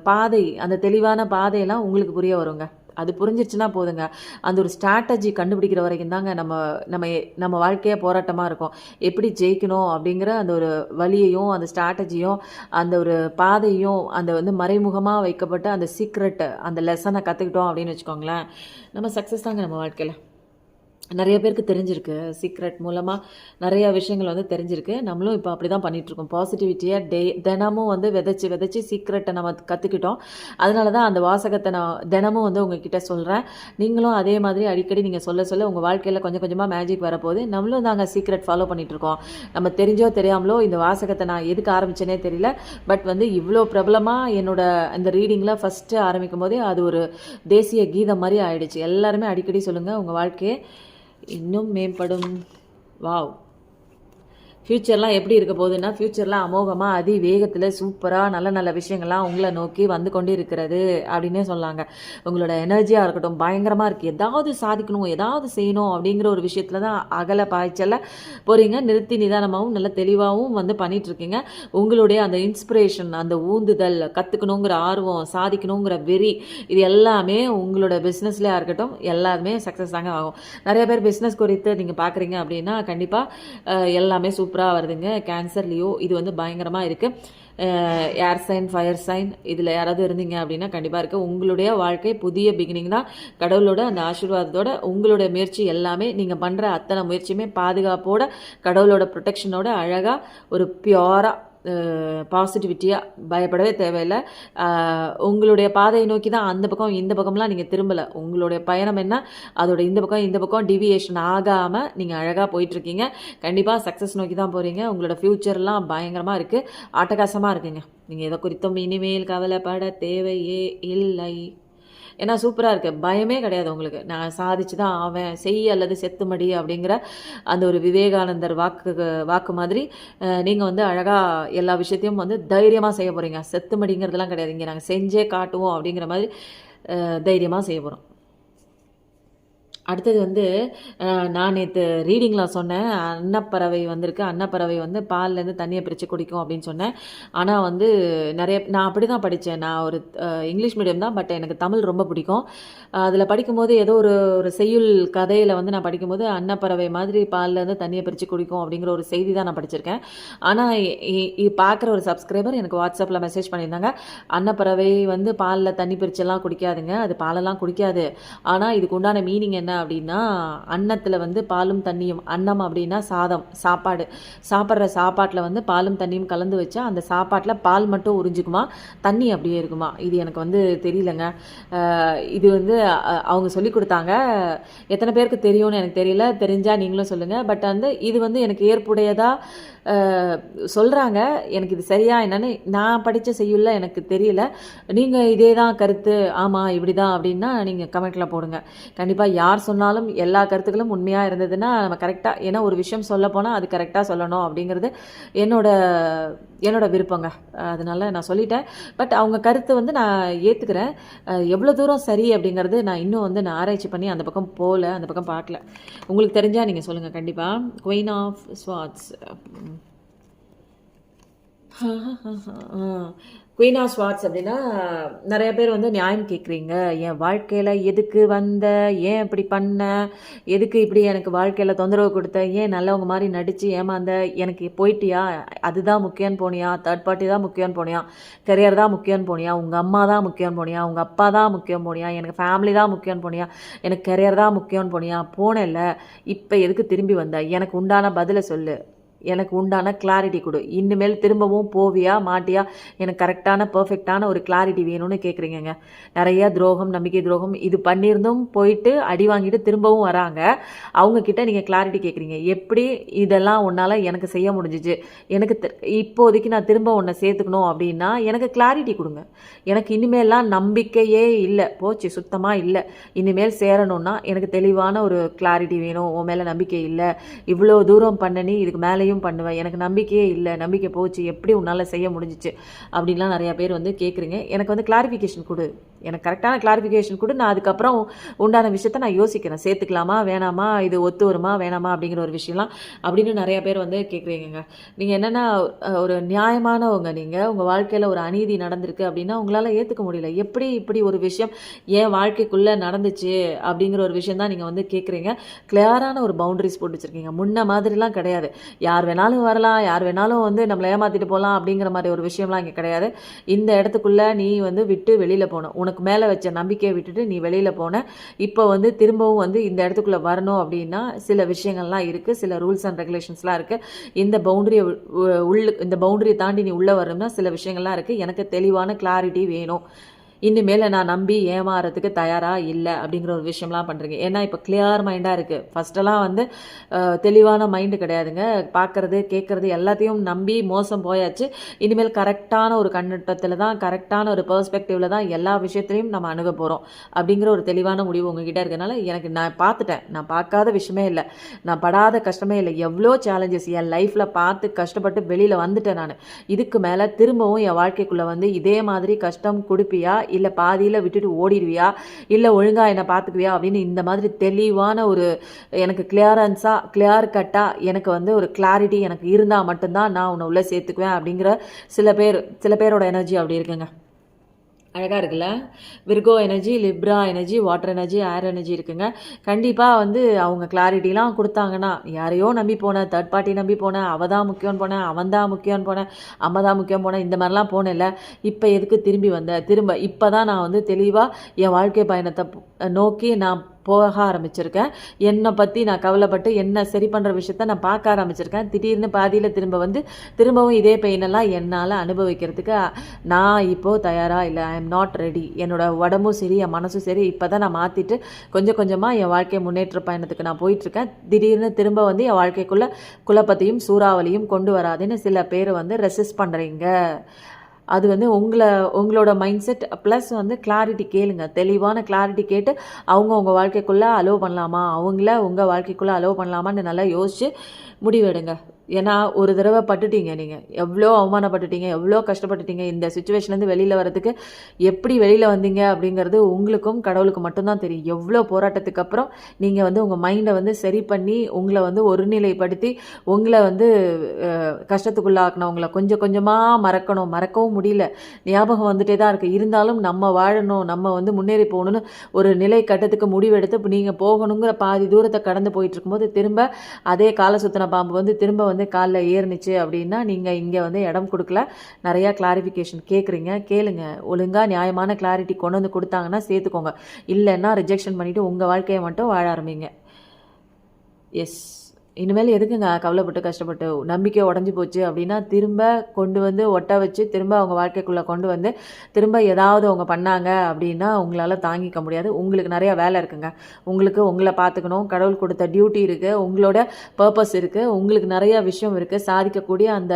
பாதை, அந்த தெளிவான பாதையெல்லாம் உங்களுக்கு புரிய வருங்க. அது புரிஞ்சிருச்சுன்னா போதுங்க. அந்த ஒரு ஸ்ட்ராட்டஜி கண்டுபிடிக்கிற வரைக்கும் தாங்க நம்ம நம்ம நம்ம வாழ்க்கையே போராட்டமாக இருக்கும். எப்படி ஜெயிக்கணும் அப்படிங்கிற அந்த ஒரு வழியையும் அந்த ஸ்ட்ராட்டஜியும் அந்த ஒரு பாதையும் அந்த வந்து மறைமுகமாக வைக்கப்பட்ட அந்த சீக்ரெட் அந்த லெசனை கற்றுக்கிட்டோம் அப்படின்னு வச்சுக்கோங்களேன், நம்ம சக்ஸஸ் தாங்க நம்ம வாழ்க்கையில். நிறைய பேருக்கு தெரிஞ்சிருக்கு. சீக்ரெட் மூலமாக நிறையா விஷயங்கள் வந்து தெரிஞ்சிருக்கு. நம்மளும் இப்போ அப்படி தான் பண்ணிகிட்ருக்கோம். பாசிட்டிவிட்டியை தினமும் வந்து விதைச்சி சீக்ரெட்டை நம்ம கற்றுக்கிட்டோம். அதனால தான் அந்த வாசகத்தை நான் தினமும் வந்து உங்ககிட்ட சொல்கிறேன். நீங்களும் அதே மாதிரி அடிக்கடி நீங்கள் சொல்ல உங்கள் வாழ்க்கையில் கொஞ்சம் கொஞ்சமாக மேஜிக் வரப்போகுது. நம்மளும் தாங்க சீக்ரெட் ஃபாலோ பண்ணிகிட்ருக்கோம். நம்ம தெரிஞ்சோ தெரியாமலோ இந்த வாசகத்தை நான் எதுக்கு ஆரம்பித்தேனே தெரியல. பட் வந்து இவ்வளோ பிரபலமாக என்னோட அந்த ரீடிங்கில் ஃபஸ்ட்டு ஆரம்பிக்கும் போதே அது ஒரு தேசிய கீதம் மாதிரி ஆயிடுச்சு. எல்லாருமே அடிக்கடி சொல்லுங்கள், உங்கள் வாழ்க்கையை இன்னும் மேம்படும். வாவ்! ஃப்யூச்சர்லாம் எப்படி இருக்க போகுதுன்னா, ஃப்யூச்சர்லாம் அமோகமாக வேகத்தில் சூப்பராக நல்ல நல்ல விஷயங்கள்லாம் உங்களை நோக்கி வந்து கொண்டு இருக்கிறது அப்படின்னே சொல்லாங்க. உங்களோட எனர்ஜியாக இருக்கட்டும் பயங்கரமாக இருக்குது. ஏதாவது சாதிக்கணும், ஏதாவது செய்யணும் அப்படிங்கிற ஒரு விஷயத்தில் தான் அகல பாய்ச்சல போகிறீங்க. நிறுத்தி நிதானமாகவும் நல்ல தெளிவாகவும் வந்து பண்ணிகிட்ருக்கீங்க. உங்களுடைய அந்த இன்ஸ்பிரேஷன், அந்த ஊந்துதல், கற்றுக்கணுங்கிற ஆர்வம், சாதிக்கணுங்கிற வெறி, இது எல்லாமே உங்களோட பிஸ்னஸ்லேயே இருக்கட்டும் எல்லாருமே சக்ஸஸ் தாங்க ஆகும். நிறைய பேர் பிஸ்னஸ் குறித்து நீங்கள் பார்க்குறீங்க அப்படின்னா கண்டிப்பாக எல்லாமே சூப்பராக வருதுங்க. கேன்சர், லியோ இது வந்து பயங்கரமாக இருக்குது. ஏர் சைன், ஃபயர் சைன் இதில் யாராவது இருந்தீங்க அப்படின்னா கண்டிப்பாக இருக்குது. உங்களுடைய வாழ்க்கை புதிய பிகினிங் தான். கடவுளோட அந்த ஆசீர்வாதத்தோட உங்களோட முயற்சி எல்லாமே நீங்கள் பண்ணுற அத்தனை முயற்சியுமே பாதுகாப்போட கடவுளோட ப்ரொடெக்ஷனோட அழகாக ஒரு பியூராக பாசிட்டிவிட்டியாக பயப்படவே தேவையில்லை. உங்களுடைய பாதையை நோக்கி தான் அந்த பக்கம் இந்த பக்கம்லாம் நீங்கள் திரும்பலை. உங்களுடைய பயணம் என்ன, அதோட இந்த பக்கம் டிவியேஷன் ஆகாமல் நீங்கள் அழகாக போயிட்டுருக்கீங்க. கண்டிப்பாக சக்ஸஸ் நோக்கி தான் போகிறீங்க. உங்களோட ஃப்யூச்சர்லாம் பயங்கரமாக இருக்குது, அட்டகாசமாக இருக்குங்க. நீங்கள் எதை குறித்தும் இனிமேல் கவலைப்பட தேவையே இல்லை. ஏன்னா சூப்பராக இருக்குது, பயமே கிடையாது உங்களுக்கு. நான் சாதிச்சு தான் ஆவேன், செய் அல்லது செத்துமடி அப்படிங்கிற அந்த ஒரு விவேகானந்தர் வாக்கு மாதிரி நீங்கள் வந்து அழகாக எல்லா விஷயத்தையும் வந்து தைரியமாக செய்ய போகிறீங்க. செத்துமடிங்கிறதுலாம் கிடையாது. இங்கே நாங்கள் செஞ்சே காட்டுவோம் அப்படிங்கிற மாதிரி தைரியமாக செய்ய போகிறோம். அடுத்தது வந்து நான் நேற்று ரீடிங்கில் சொன்னேன், அன்னப்பறவை வந்திருக்கு. அன்னப்பறவை வந்து பால்லேருந்து தண்ணியை பிரித்து குடிக்கும் அப்படின்னு சொன்னேன். ஆனால் வந்து நான் அப்படி தான் படித்தேன். நான் ஒரு இங்கிலீஷ் மீடியம் தான், பட் எனக்கு தமிழ் ரொம்ப பிடிக்கும். அதில் படிக்கும்போது ஏதோ ஒரு செய்யுள் கதையில் வந்து நான் படிக்கும்போது அன்னப்பறவை மாதிரி பால்லேருந்து தண்ணியை பிரித்து குடிக்கும் அப்படிங்கிற ஒரு செய்தி தான் நான் படிச்சிருக்கேன். ஆனால் இது பார்க்குற ஒரு சப்ஸ்கிரைபர் எனக்கு வாட்ஸ்அப்பில் மெசேஜ் பண்ணியிருந்தாங்க, அன்னப்பறவை வந்து பாலில் தண்ணி பிரிச்செல்லாம் குடிக்காதுங்க, அது பாலெல்லாம் குடிக்காது. ஆனால் இதுக்கு உண்டான மீனிங் என்ன அப்படின்னா, அன்னத்தில் வந்து பாலும் தண்ணியும், அன்னம் அப்படின்னா சாதம், சாப்பாடு, சாப்பிட்ற சாப்பாட்டில் வந்து பாலும் தண்ணியும் கலந்து வச்சா அந்த சாப்பாட்டில் பால் மட்டும் உறிஞ்சிக்குமா, தண்ணி அப்படியே இருக்குமா. இது எனக்கு வந்து தெரியலங்க. இது வந்து அவங்க சொல்லி கொடுத்தாங்க. எத்தனை பேருக்கு தெரியும்னு எனக்கு தெரியல, தெரிஞ்சால் நீங்களும் சொல்லுங்கள். பட் வந்து இது வந்து எனக்கு ஏற்புடையதாக சொல்கிறாங்க. எனக்கு இது சரியா என்னன்னு நான் படித்த செய்யுள்ள எனக்கு தெரியல. நீங்கள் இதே தான் கருத்து, ஆமாம் இப்படி தான் அப்படின்னா நீங்கள் கமெண்ட்டில் போடுங்க. கண்டிப்பாக யார் சொன்னாலும் எல்லா கருத்துக்களும் உண்மையாக இருந்ததுன்னா நம்ம கரெக்டாக, ஏன்னா ஒரு விஷயம் சொல்ல போனால் அது கரெக்டாக சொல்லணும் அப்படிங்கிறது என்னோட விருப்பங்க. அதனால நான் சொல்லிட்டேன். பட் அவங்க கருத்து வந்து நான் ஏற்றுக்கிறேன். எவ்வளோ தூரம் சரி அப்படிங்கிறது நான் இன்னும் வந்து நான் ஆராய்ச்சி பண்ணி அந்த பக்கம் போகல, அந்த பக்கம் பார்க்கல. உங்களுக்கு தெரிஞ்சால் நீங்கள் சொல்லுங்கள் கண்டிப்பாக. Queen of Scots, queen of Scots அப்படின்னா நிறைய பேர் வந்து நியாயம் கேட்குறீங்க. என் வாழ்க்கையில் எதுக்கு வந்த, ஏன் இப்படி பண்ண, எதுக்கு இப்படி எனக்கு வாழ்க்கையில் தொந்தரவு கொடுத்த, ஏன் நல்லவங்க மாதிரி நடித்து ஏமாந்த, எனக்கு போயிட்டியா, அதுதான் முக்கியம்னு போனியா, தேர்ட் பார்ட்டி தான் முக்கியம்னு போனியா, கரியர் தான் முக்கியம்னு போனியா, உங்கள் அம்மா தான் முக்கியம்னு போனியா, உங்கள் அப்பா தான் முக்கியம் போனியா, எனக்கு ஃபேமிலி தான் முக்கியம்னு போனியா, எனக்கு கரியர் தான் முக்கியம்னு போனியா, போனேல்ல, இப்போ எதுக்கு திரும்பி வந்த, எனக்கு உண்டான பதிலை சொல்லு, எனக்கு உண்டான கிளாரிட்டி கொடு. இனிமேல் திரும்பவும் போவியா மாட்டியா, எனக்கு கரெக்டான பர்ஃபெக்டான ஒரு கிளாரிட்டி வேணும்னு கேட்குறீங்க. நிறைய துரோகம், நம்பிக்கை துரோகம் இது பண்ணியிருந்தும் போயிட்டு அடி வாங்கிட்டு திரும்பவும் வராங்க. அவங்கக்கிட்ட நீங்கள் கிளாரிட்டி கேட்குறீங்க. எப்படி இதெல்லாம் உன்னால் எனக்கு செய்ய முடிஞ்சிச்சு, எனக்கு இப்போதைக்கு நான் திரும்ப உன்னை சேர்த்துக்கணும் அப்படின்னா எனக்கு கிளாரிட்டி கொடுங்க. எனக்கு இனிமேல்லாம் நம்பிக்கையே இல்லை, போச்சு சுத்தமாக இல்லை. இனிமேல் சேரணும்னா எனக்கு தெளிவான ஒரு கிளாரிட்டி வேணும். உன் மேலே நம்பிக்கை இல்லை, இவ்வளோ தூரம் பண்ண நீ இதுக்கு மேலேயும் காரியம் பண்ணுவேன், எனக்கு நம்பிக்கையே இல்லை, நம்பிக்கை போச்சு, எப்படி உன்னால் செய்ய முடிஞ்சிச்சு அப்படின்லாம் நிறையா பேர் வந்து கேட்குறீங்க. எனக்கு வந்து கிளாரிஃபிகேஷன் கொடு, எனக்கு கரெக்டான கிளாரிஃபிகேஷன் கொடு, நான் அதுக்கப்புறம் உண்டான விஷயத்த நான் யோசிக்கிறேன், சேர்த்துக்கலாமா வேணாமா, இது ஒத்து வருமா வேணாமா அப்படிங்கிற ஒரு விஷயம்லாம் அப்படின்னு நிறையா பேர் வந்து கேட்குறீங்க. நீங்கள் என்னென்னா ஒரு நியாயமானவங்க, நீங்கள் உங்கள் வாழ்க்கையில் ஒரு அநீதி நடந்திருக்கு அப்படின்னா உங்களால் ஏற்றுக்க முடியல, எப்படி இப்படி ஒரு விஷயம் என் வாழ்க்கைக்குள்ளே நடந்துச்சு அப்படிங்கிற ஒரு விஷயம் தான் நீங்கள் வந்து கேட்குறீங்க. கிளியரான ஒரு பவுண்டரிஸ் போட்டு வச்சுருக்கீங்க. முன்ன மாதிரிலாம் கிடையாது, யார் வேணாலும் வரலாம், யார் வேணாலும் வந்து நம்மளை ஏமாற்றிட்டு போகலாம் அப்படிங்கிற மாதிரி ஒரு விஷயம்லாம் இங்கே கிடையாது. இந்த இடத்துக்குள்ளே நீ வந்து விட்டு வெளியில் போகணும், உனக்கு மேலே வச்ச நம்பிக்கையை விட்டுட்டு நீ வெளியில் போன, இப்போ வந்து திரும்பவும் வந்து இந்த இடத்துக்குள்ளே வரணும் அப்படின்னா சில விஷயங்கள்லாம் இருக்குது, சில ரூல்ஸ் அண்ட் ரெகுலேஷன்ஸ்லாம் இருக்குது. இந்த பவுண்டரியை தாண்டி நீ உள்ளே வரணும்னா சில விஷயங்கள்லாம் இருக்குது. எனக்கு தெளிவான கிளாரிட்டி வேணும், இனிமேல் நான் நம்பி ஏமாறதுக்கு தயாராக இல்லை அப்படிங்கிற ஒரு விஷயம்லாம் பண்ணுறீங்க. ஏன்னா இப்போ கிளியர் மைண்டாக இருக்குது. ஃபஸ்ட்டெல்லாம் வந்து தெளிவான மைண்டு கிடையாதுங்க, பார்க்குறது கேட்குறது எல்லாத்தையும் நம்பி மோசம் போயாச்சு. இனிமேல் கரெக்டான ஒரு கண்ணோட்டத்தில் தான், கரெக்டான ஒரு பெர்ஸ்பெக்டிவில் தான் எல்லா விஷயத்துலையும் நம்ம அணுக போகிறோம் அப்படிங்கிற ஒரு தெளிவான முடிவு உங்ககிட்ட இருக்கிறதுனால எனக்கு நான் பார்த்துட்டேன், நான் பார்க்காத விஷயமே இல்லை, நான் படாத கஷ்டமே இல்லை, எவ்வளோ சேலஞ்சஸ் என் லைஃப்பில் பார்த்து கஷ்டப்பட்டு வெளியில் வந்துட்டேன் நான். இதுக்கு மேலே திரும்பவும் என் வாழ்க்கைக்குள்ளே வந்து இதே மாதிரி கஷ்டம் கொடுப்பியா, இல்லை பாதியில் விட்டுட்டு ஓடிடுவியா, இல்லை ஒழுங்காக என்னை பார்த்துக்குவியா அப்படின்னு இந்த மாதிரி தெளிவான ஒரு எனக்கு கிளியர் கட்டாக எனக்கு வந்து ஒரு கிளாரிட்டி எனக்கு இருந்தால் மட்டும்தான் நான் உன்னை உள்ளே சேர்த்துக்குவேன் அப்படிங்கிற சில பேரோட எனர்ஜி அப்படி இருக்குங்க. அழகாக இருக்குல்ல? Virgo energy, Libra energy, water energy, air energy இருக்குங்க. கண்டிப்பாக வந்து அவங்க கிளாரிட்டிலாம் கொடுத்தாங்கன்னா, யாரையோ நம்பி போனேன், தேர்ட் பார்ட்டி நம்பி போனேன், அவள் தான் முக்கியம்னு போனேன், அவன் தான் முக்கியம்னு போனேன், அம்மா தான் முக்கியம் போனேன், இந்த மாதிரிலாம் போனேன்ல, இப்போ எதுக்கு திரும்பி வந்தேன், இப்போ தான் நான் வந்து தெளிவாக என் வாழ்க்கை பயணத்தை நோக்கி நான் போக ஆரம்பிச்சிருக்கேன், என்னை பற்றி நான் கவலைப்பட்டு என்ன சரி பண்ணுற விஷயத்த நான் பார்க்க ஆரம்பிச்சிருக்கேன். திடீர்னு பாதியில் திரும்பவும் இதே பெயினெல்லாம் என்னால் அனுபவிக்கிறதுக்கு நான் இப்போது தயாராக இல்லை, ஐ எம் நாட் ரெடி. என்னோட உடம்பும் சரி என் மனசும் சரி இப்போ தான் நான் மாற்றிட்டு கொஞ்சம் கொஞ்சமாக என் வாழ்க்கை முன்னேற்ற பயணத்துக்கு நான் போயிட்டுருக்கேன். திடீர்னு திரும்ப வந்து என் வாழ்க்கைக்குள்ளே குழப்பத்தையும் சூறாவளியும் கொண்டு வராதுன்னு சில பேர் வந்து ரெசிஸ்ட் பண்ணுறீங்க. அது வந்து உங்களோட மைண்ட் செட் ப்ளஸ் வந்து கிளாரிட்டி கேளுங்க, தெளிவான கிளாரிட்டி கேட்டு உங்கள் வாழ்க்கைக்குள்ளே அலோவ் பண்ணலாமா, உங்கள் வாழ்க்கைக்குள்ளே அலோவ் பண்ணலாமான்னு நல்லா யோசித்து முடிவெடுங்க. ஏன்னா ஒரு தடவை பட்டுட்டீங்க, நீங்கள் எவ்வளோ அவமானப்பட்டுட்டீங்க, எவ்வளோ கஷ்டப்பட்டுட்டீங்க. இந்த சுச்சுவேஷன்லேருந்து வெளியில் வரதுக்கு எப்படி வெளியில் வந்தீங்க அப்படிங்கிறது உங்களுக்கும் கடவுளுக்கு மட்டும்தான் தெரியும். எவ்வளோ போராட்டத்துக்கு அப்புறம் நீங்கள் வந்து உங்கள் மைண்டை வந்து சரி பண்ணி உங்களை வந்து ஒருநிலைப்படுத்தி உங்களை வந்து கஷ்டத்துக்குள்ளாக்கணும். கொஞ்சம் கொஞ்சமாக மறக்கவும் முடியல, ஞாபகம் வந்துட்டே தான் இருக்குது. இருந்தாலும் நம்ம வாழணும், நம்ம வந்து முன்னேறி போகணும்னு ஒரு நிலை கட்டத்துக்கு முடிவெடுத்து இப்போ நீங்கள் போகணுங்கிற பாதி தூரத்தை கடந்து போயிட்டு இருக்கும்போது திரும்ப அதே காலை சுத்தின பாம்பு வந்து திரும்ப வந்து காலில் ஏறினுச்சு அப்படின்னா நீங்கள் இங்கே வந்து இடம் கொடுக்கல. நிறையா கிளாரிஃபிகேஷன் கேளுங்க. ஒழுங்காக நியாயமான கிளாரிட்டி கொண்டு வந்து கொடுத்தாங்கன்னா சேர்த்துக்கோங்க, இல்லைன்னா ரிஜெக்ஷன் பண்ணிவிட்டு உங்கள் வாழ்க்கையை மட்டும் வாழ ஆரம்பிங்க. எஸ், இனிமேல் எதுக்குங்க கவலைப்பட்டு கஷ்டப்பட்டு, நம்பிக்கை உடஞ்சி போச்சு அப்படின்னா திரும்ப கொண்டு வந்து ஒட்ட வச்சு திரும்ப அவங்க வாழ்க்கைக்குள்ளே கொண்டு வந்து திரும்ப ஏதாவது அவங்க பண்ணாங்க அப்படின்னா உங்களால் தாங்கிக்க முடியாது. உங்களுக்கு நிறையா வேலை இருக்குங்க, உங்களுக்கு உங்களை பார்த்துக்கணும், கடவுள் கொடுத்த டியூட்டி இருக்குது, உங்களோட பர்பஸ் இருக்குது, உங்களுக்கு நிறையா விஷயம் இருக்குது, சாதிக்கக்கூடிய அந்த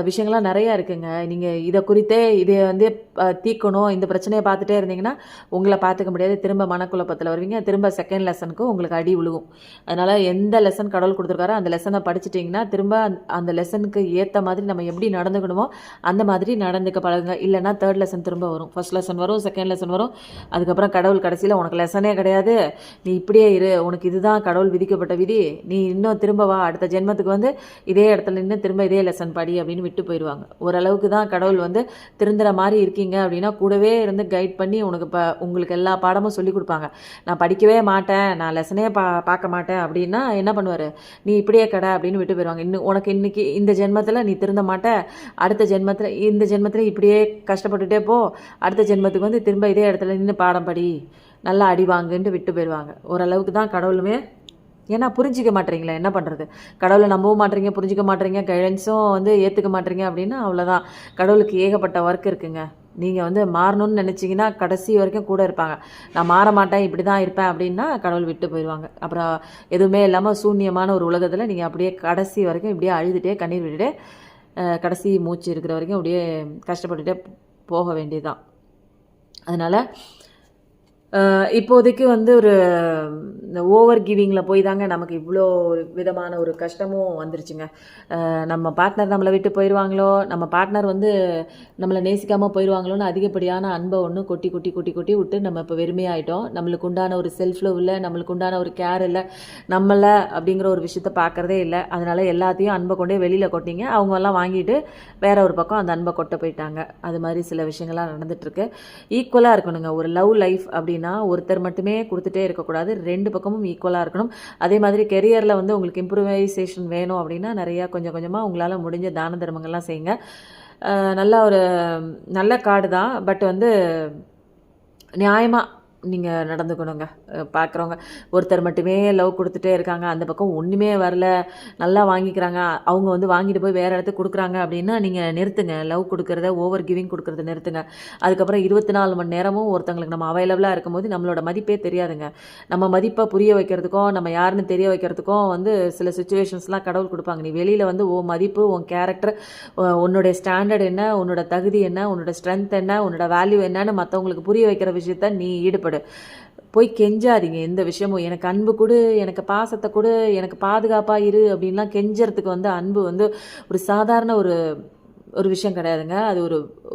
விஷயங்கள்லாம் நிறையா இருக்குங்க. நீங்கள் இதை வந்து தீக்கணும், இந்த பிரச்சனையை பார்த்துட்டே இருந்தீங்கன்னா உங்களை பார்த்துக்க முடியாது, திரும்ப மனக்குழப்பத்தில் வருவீங்க, திரும்ப செகண்ட் லெசனுக்கு உங்களுக்கு அடி விழுகும். அதனால் எந்த லெசன் கடவுள் கொடுத்துருக்காரோ அந்த லெசனை படிச்சுட்டிங்கன்னா திரும்ப அந்த லெசனுக்கு ஏற்ற மாதிரி நம்ம எப்படி நடந்துக்கணுமோ அந்த மாதிரி நடந்துக்க பழகுங்க. இல்லைனா தேர்ட் லெசன் திரும்ப வரும், ஃபர்ஸ்ட் லெசன் வரும், செகண்ட் லெசன் வரும், அதுக்கப்புறம் கடவுள் கடைசியில் உனக்கு லெசனே கிடையாது, நீ இப்படியே இரு, உனக்கு இதுதான் கடவுள் விதிக்கப்பட்ட விதி, நீ இன்னும் திரும்ப வா, அடுத்த ஜென்மத்துக்கு வந்து இதே இடத்துல நின்று திரும்ப இதே லெசன் படி அப்படின்னு விட்டு போயிடுவாங்க. ஓரளவுக்கு தான் கடவுள் வந்து திருந்துற மாதிரி இருக்கீங்க அப்படின்னா கூடவே இருந்து கைட் பண்ணி உங்களுக்கு எல்லா பாடமும் சொல்லி கொடுப்பாங்க. நான் படிக்கவே மாட்டேன், நான் லெசனே பார்க்க மாட்டேன் அப்படின்னா என்ன பண்ணுவார், நீ இப்படியே கடை அப்படின்னு விட்டு போயிடுவாங்க. உனக்கு இன்னைக்கு இந்த ஜென்மத்தில் நீ திருந்த மாட்ட, அடுத்த ஜென்மத்தில் இந்த ஜென்மத்தில் இப்படியே கஷ்டப்பட்டுட்டே போ, அடுத்த ஜென்மத்துக்கு வந்து திரும்ப இதே இடத்துல நின்று பாடம் படி, நல்லா அடி வாங்குன்ட்டு விட்டு போயிடுவாங்க. ஓரளவுக்கு தான் கடவுளுமே. ஏன்னா புரிஞ்சிக்க மாட்டேறீங்களா, என்ன பண்ணுறது, கடவுளை நம்பவும் மாட்டேறீங்க, புரிஞ்சிக்க மாட்டேறீங்க, கைடன்ஸும் வந்து ஏற்றுக்க மாட்டேறீங்க அப்படின்னா அவ்வளோதான். கடவுளுக்கு ஏகப்பட்ட ஒர்க் இருக்குங்க. நீங்கள் வந்து மாறணும்னு நினச்சிங்கன்னா கடைசி வரைக்கும் கூட இருப்பாங்க. நான் மாற மாட்டேன், இப்படி தான் இருப்பேன் அப்படின்னா கடவுள் விட்டு போயிடுவாங்க. அப்புறம் எதுவுமே இல்லாமல் சூன்யமான ஒரு உலகத்தில் நீங்கள் அப்படியே கடைசி வரைக்கும் இப்படியே அழுதுகிட்டே கண்ணீர் விட்டுட்டே கடைசி மூச்சு இருக்கிற வரைக்கும் அப்படியே கஷ்டப்பட்டுட்டே போக வேண்டியதுதான். அதனால் இப்போதைக்கு வந்து ஒரு இந்த ஓவர் கிவிங்கில் போய் தாங்க நமக்கு இவ்வளோ விதமான ஒரு கஷ்டமும் வந்துருச்சுங்க. நம்ம பார்ட்னர் நம்மளை விட்டு போயிடுவாங்களோ, நம்ம பார்ட்னர் வந்து நம்மளை நேசிக்காமல் போயிடுவாங்களோன்னு அதிகப்படியான அன்பை ஒன்று கொட்டி கொட்டி கொட்டி கொட்டி விட்டு நம்ம இப்போ வெறுமையாயிட்டோம். நம்மளுக்கு உண்டான ஒரு செல்ஃப் லவ் இல்லை, நம்மளுக்கு உண்டான ஒரு கேர் இல்லை, நம்மளை அப்படிங்கிற ஒரு விஷயத்த பார்க்குறதே இல்லை. அதனால் எல்லாத்தையும் அன்பை கொண்டே வெளியில் கொட்டிங்க. அவங்கெல்லாம் வாங்கிட்டு வேற ஒரு பக்கம் அந்த அன்பை கொட்ட போயிட்டாங்க. அது மாதிரி சில விஷயங்கள்லாம் நடந்துகிட்ருக்கு. ஈக்குவலாக இருக்கணுங்க. ஒரு லவ் லைஃப் அப்படின்னா ஒருத்தர் மட்டுமே கொடுத்துட்டே இருக்கக்கூடாது, ரெண்டு பக்கமும் ஈக்குவலாக இருக்கணும். அதே மாதிரி கெரியரில் வந்து உங்களுக்கு இம்ப்ரூவைசேஷன் வேணும் அப்படின்னா நிறையா கொஞ்சம் கொஞ்சமாக உங்களால் முடிஞ்ச தான தர்மங்கள்லாம் செய்யுங்க. நல்ல ஒரு நல்ல கார்டு தான். பட் வந்து நியாயமாக நீங்கள் நடந்துக்கணுங்க. பார்க்குறவங்க ஒருத்தர் மட்டுமே லவ் கொடுத்துட்டே இருக்காங்க, அந்த பக்கம் ஒன்றுமே வரல, நல்லா வாங்கிக்கிறாங்க, அவங்க வந்து வாங்கிட்டு போய் வேறு இடத்துக்கு கொடுக்குறாங்க அப்படின்னா நீங்கள் நிறுத்துங்க. லவ் கொடுக்குறத, ஓவர் கிவிங் கொடுக்குறத நிறுத்துங்க. அதுக்கப்புறம் 24 மணி நேரமும் ஒருத்தங்களுக்கு நம்ம அவைலபிளாக இருக்கும்போது நம்மளோட மதிப்பே தெரியாதுங்க. நம்ம மதிப்பை புரிய வைக்கிறதுக்கும் நம்ம யாருன்னு தெரிய வைக்கிறதுக்கும் வந்து சில சுச்சுவேஷன்ஸ்லாம் கடவுள் கொடுப்பாங்க. நீ வெளியில் வந்து உன் மதிப்பு, உன் கேரக்டர், உன்னுடைய ஸ்டாண்டர்ட் என்ன, உன்னோட தகுதி என்ன, உன்னோட ஸ்ட்ரென்த் என்ன, உன்னோட வேல்யூ என்னன்னு மற்றவங்களுக்கு புரிய வைக்கிற விஷயத்த நீ ஈடுபடு. போய் கெஞ்சாதீங்க. எந்த விஷயமும் எனக்கு அன்பு கொடு, எனக்கு பாசத்தை கொடு, எனக்கு பாதுகாப்பாக இரு அப்படின்லாம் கெஞ்சறதுக்கு வந்து அன்பு வந்து ஒரு சாதாரண ஒரு விஷயம் கிடையாதுங்க. அது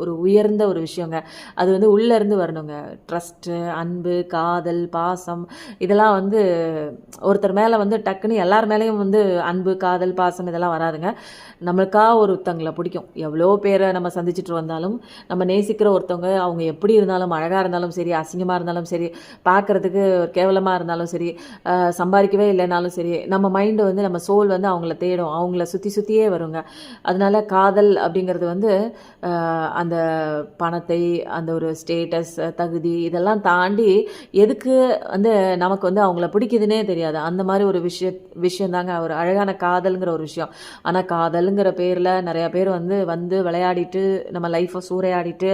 ஒரு உயர்ந்த ஒரு விஷயங்க. அது வந்து உள்ளேருந்து வரணுங்க. ட்ரஸ்ட்டு, அன்பு, காதல், பாசம் இதெல்லாம் வந்து ஒருத்தர் மேலே வந்து டக்குன்னு எல்லார் மேலேயும் வந்து அன்பு, காதல், பாசம் இதெல்லாம் வராதுங்க. நம்மளுக்காக ஒருத்தங்களை பிடிக்கும். எவ்வளோ பேரை நம்ம சந்திச்சுட்டு வந்தாலும் நம்ம நேசிக்கிற ஒருத்தவங்க அவங்க எப்படி இருந்தாலும், அழகாக இருந்தாலும் சரி, அசிங்கமாக இருந்தாலும் சரி, பார்க்குறதுக்கு கேவலமாக இருந்தாலும் சரி, சம்பாதிக்கவே இல்லைனாலும் சரி, நம்ம மைண்டு வந்து நம்ம சோல் வந்து அவங்கள தேடும், அவங்கள சுற்றி சுற்றியே வருங்க. அதனால காதல் அப்படிங்கிறது வந்து அந்த பணத்தை, அந்த ஒரு ஸ்டேட்டஸ், தகுதி இதெல்லாம் தாண்டி எதுக்கு வந்து நமக்கு வந்து அவங்கள பிடிக்குதுன்னே தெரியாது. அந்த மாதிரி ஒரு விஷயந்தாங்க ஒரு அழகான காதல்ங்கிற ஒரு விஷயம். ஆனால் காதலுங்கிற பேரில் நிறையா பேர் வந்து விளையாடிட்டு நம்ம லைஃப்பை சூறையாடிட்டு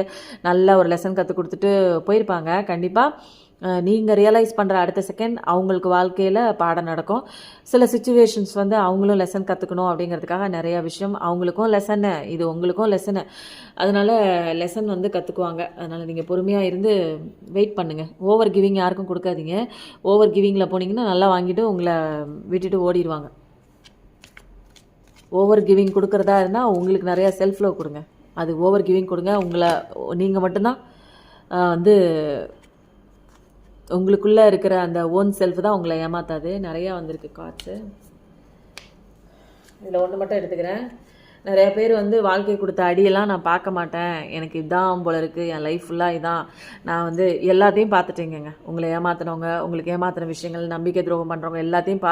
நல்ல ஒரு லெசன் கற்றுக் கொடுத்துட்டு போயிருப்பாங்க. கண்டிப்பாக நீங்கள் ரியலைஸ் பண்ணுற அடுத்த செகண்ட் அவங்களுக்கு வாழ்க்கையில் பாடம் நடக்கும். சில சுச்சுவேஷன்ஸ் வந்து அவங்களும் லெசன் கற்றுக்கணும் அப்படிங்கிறதுக்காக நிறையா விஷயம் அவங்களுக்கும் லெசனு, இது உங்களுக்கும் லெசனு. அதனால் லெசன் வந்து கற்றுக்குவாங்க. அதனால் நீங்கள் பொறுமையாக இருந்து வெயிட் பண்ணுங்கள். ஓவர் கிவிங் யாருக்கும் கொடுக்காதீங்க. ஓவர் கிவிங்கில் போனீங்கன்னா நல்லா வாங்கிட்டு உங்களை விட்டுட்டு ஓடிடுவாங்க. ஓவர் கிவிங் கொடுக்குறதா இருந்தால் உங்களுக்கு நிறையா செல்ஃப் லவ் கொடுங்க. அது ஓவர் கிவிங் கொடுங்க. நீங்கள் மட்டும்தான் வந்து உங்களுக்குள்ளே இருக்கிற அந்த ஓன் செல்ஃப் தான் உங்களை ஏமாத்தாது. நிறையா வந்திருக்கு கார்ட்ஸு. இதில் ஒன்று மட்டும் எடுத்துக்கிறேன். நிறைய பேர் வந்து வாழ்க்கை கொடுத்த அடியெல்லாம் நான் பார்க்க மாட்டேன், எனக்கு இதான் போல இருக்குது, என் லைஃப் ஃபுல்லாக இதான், நான் வந்து எல்லாத்தையும் பார்த்துட்டேங்கங்க. உங்களை ஏமாத்தினவங்க, உங்களுக்கு ஏமாத்தின விஷயங்கள், நம்பிக்கை துரோகம் பண்ணுறவங்க எல்லாத்தையும்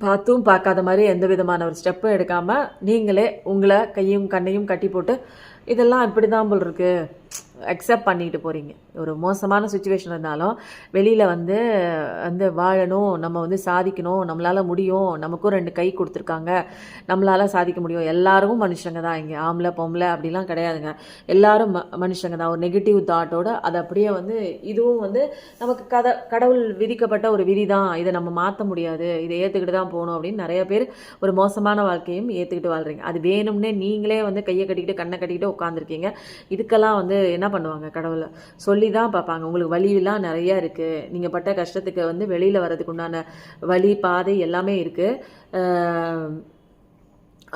பார்த்தும் பார்க்காத மாதிரி எந்த விதமான ஒரு ஸ்டெப்பும் எடுக்காமல் நீங்களே உங்களை கையும் கண்ணையும் கட்டி போட்டு இதெல்லாம் இப்படி தான் போல் இருக்குது அக்செப்ட் பண்ணிட்டு போகிறீங்க. ஒரு மோசமான சுச்சுவேஷன் இருந்தாலும் வெளியில் வந்து வாழணும், நம்ம வந்து சாதிக்கணும், நம்மளால் முடியும், நமக்கும் 2 கை கொடுத்துருக்காங்க, நம்மளால் சாதிக்க முடியும். எல்லாரும் மனுஷங்க தான். இங்கே ஆம்பளை பொம்பளை அப்படிலாம் கிடையாதுங்க. எல்லாரும் மனுஷங்க தான். ஒரு நெகட்டிவ் தாட்டோட அதை அப்படியே வந்து இதுவும் வந்து நமக்கு கடவுள் விதிக்கப்பட்ட ஒரு விதி தான், இதை நம்ம மாற்ற முடியாது, இதை ஏற்றுக்கிட்டு தான் போகணும் அப்படின்னு நிறைய பேர் ஒரு மோசமான வாழ்க்கையும் ஏற்றுக்கிட்டு வாழ்கிறீங்க. அது வேணும்னே நீங்களே வந்து கையை கட்டிக்கிட்டு கண்ணை கட்டிக்கிட்டு உட்காந்துருக்கீங்க. இதுக்கெல்லாம் வந்து என்ன பண்ணுவாங்க, கடவுளை சொல்லி தான் பார்ப்பாங்க. உங்களுக்கு வலியெல்லாம் நிறையா இருக்குது, நீங்கள் பட்ட கஷ்டத்துக்கு வந்து வெளியில் வர்றதுக்கு உண்டான வழி பாதை எல்லாமே இருக்குது.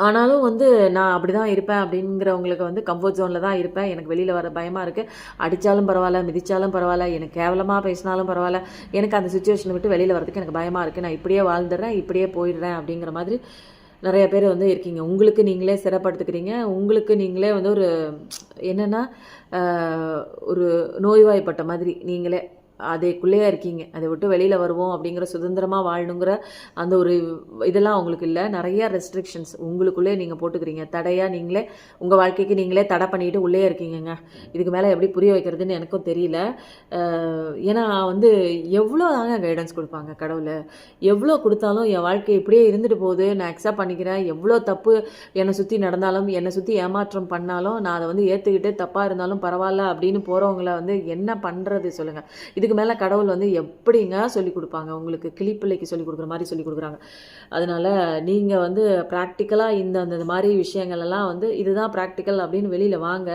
ஆனாலும் வந்து நான் அப்படி தான் இருப்பேன் அப்படிங்கிறவங்களுக்கு வந்து கம்ஃபர்ட் ஜோனில் தான் இருப்பேன், எனக்கு வெளியில் வர பயமாக இருக்குது, அடித்தாலும் பரவாயில்ல, மிதித்தாலும் பரவாயில்ல, எனக்கு கேவலமாக பேசினாலும் பரவாயில்ல, எனக்கு அந்த சுச்சுவேஷனை விட்டு வெளியில் வரதுக்கு எனக்கு பயமாக இருக்குது, நான் இப்படியே வாழ்ந்துடுறேன், இப்படியே போயிடுறேன் அப்படிங்கிற மாதிரி நிறைய பேர் வந்து இருக்கீங்க. உங்களுக்கு நீங்களே சிறப்படுத்துக்கிறீங்க. உங்களுக்கு நீங்களே வந்து ஒரு என்னென்னா ஒரு நோய்வாய்ப்பட்ட மாதிரி நீங்களே அதுக்குள்ளேயே இருக்கீங்க. அதை விட்டு வெளியில் வருவோம் அப்படிங்கிற சுதந்திரமாக வாழணுங்கிற அந்த ஒரு இதெல்லாம் உங்களுக்கு இல்லை. நிறையா ரெஸ்ட்ரிக்ஷன்ஸ் உங்களுக்குள்ளே நீங்கள் போட்டுக்கிறீங்க. தடையாக நீங்களே உங்கள் வாழ்க்கைக்கு நீங்களே தடை பண்ணிட்டு உள்ளே இருக்கீங்கங்க. இதுக்கு மேலே எப்படி புரிய வைக்கிறதுன்னு எனக்கும் தெரியல. ஏன்னா வந்து எவ்வளோ தாங்க கைடன்ஸ் கொடுப்பாங்க கடவுள், எவ்வளோ கொடுத்தாலும் என் வாழ்க்கை இப்படியே இருந்துட்டு போகுது, நான் அக்செப்ட் பண்ணிக்கிறேன், எவ்வளோ தப்பு என்னை சுற்றி நடந்தாலும், என்னை சுற்றி ஏமாற்றம் பண்ணாலும் நான் அதை வந்து ஏற்றுக்கிட்டு தப்பாக இருந்தாலும் பரவாயில்ல அப்படின்னு போகிறவங்கள வந்து என்ன பண்ணுறது சொல்லுங்கள். இதுக்கு இதுக்கு மேலே கடவுள் வந்து எப்படிங்க சொல்லிக் கொடுப்பாங்க, உங்களுக்கு கிளிப்பிள்ளைக்கு சொல்லிக் கொடுக்குற மாதிரி சொல்லிக் கொடுக்குறாங்க. அதனால் நீங்கள் வந்து ப்ராக்டிக்கலாக இந்த மாதிரி விஷயங்கள் எல்லாம் வந்து இதுதான் ப்ராக்டிக்கல் அப்படின்னு வெளியில் வாங்க.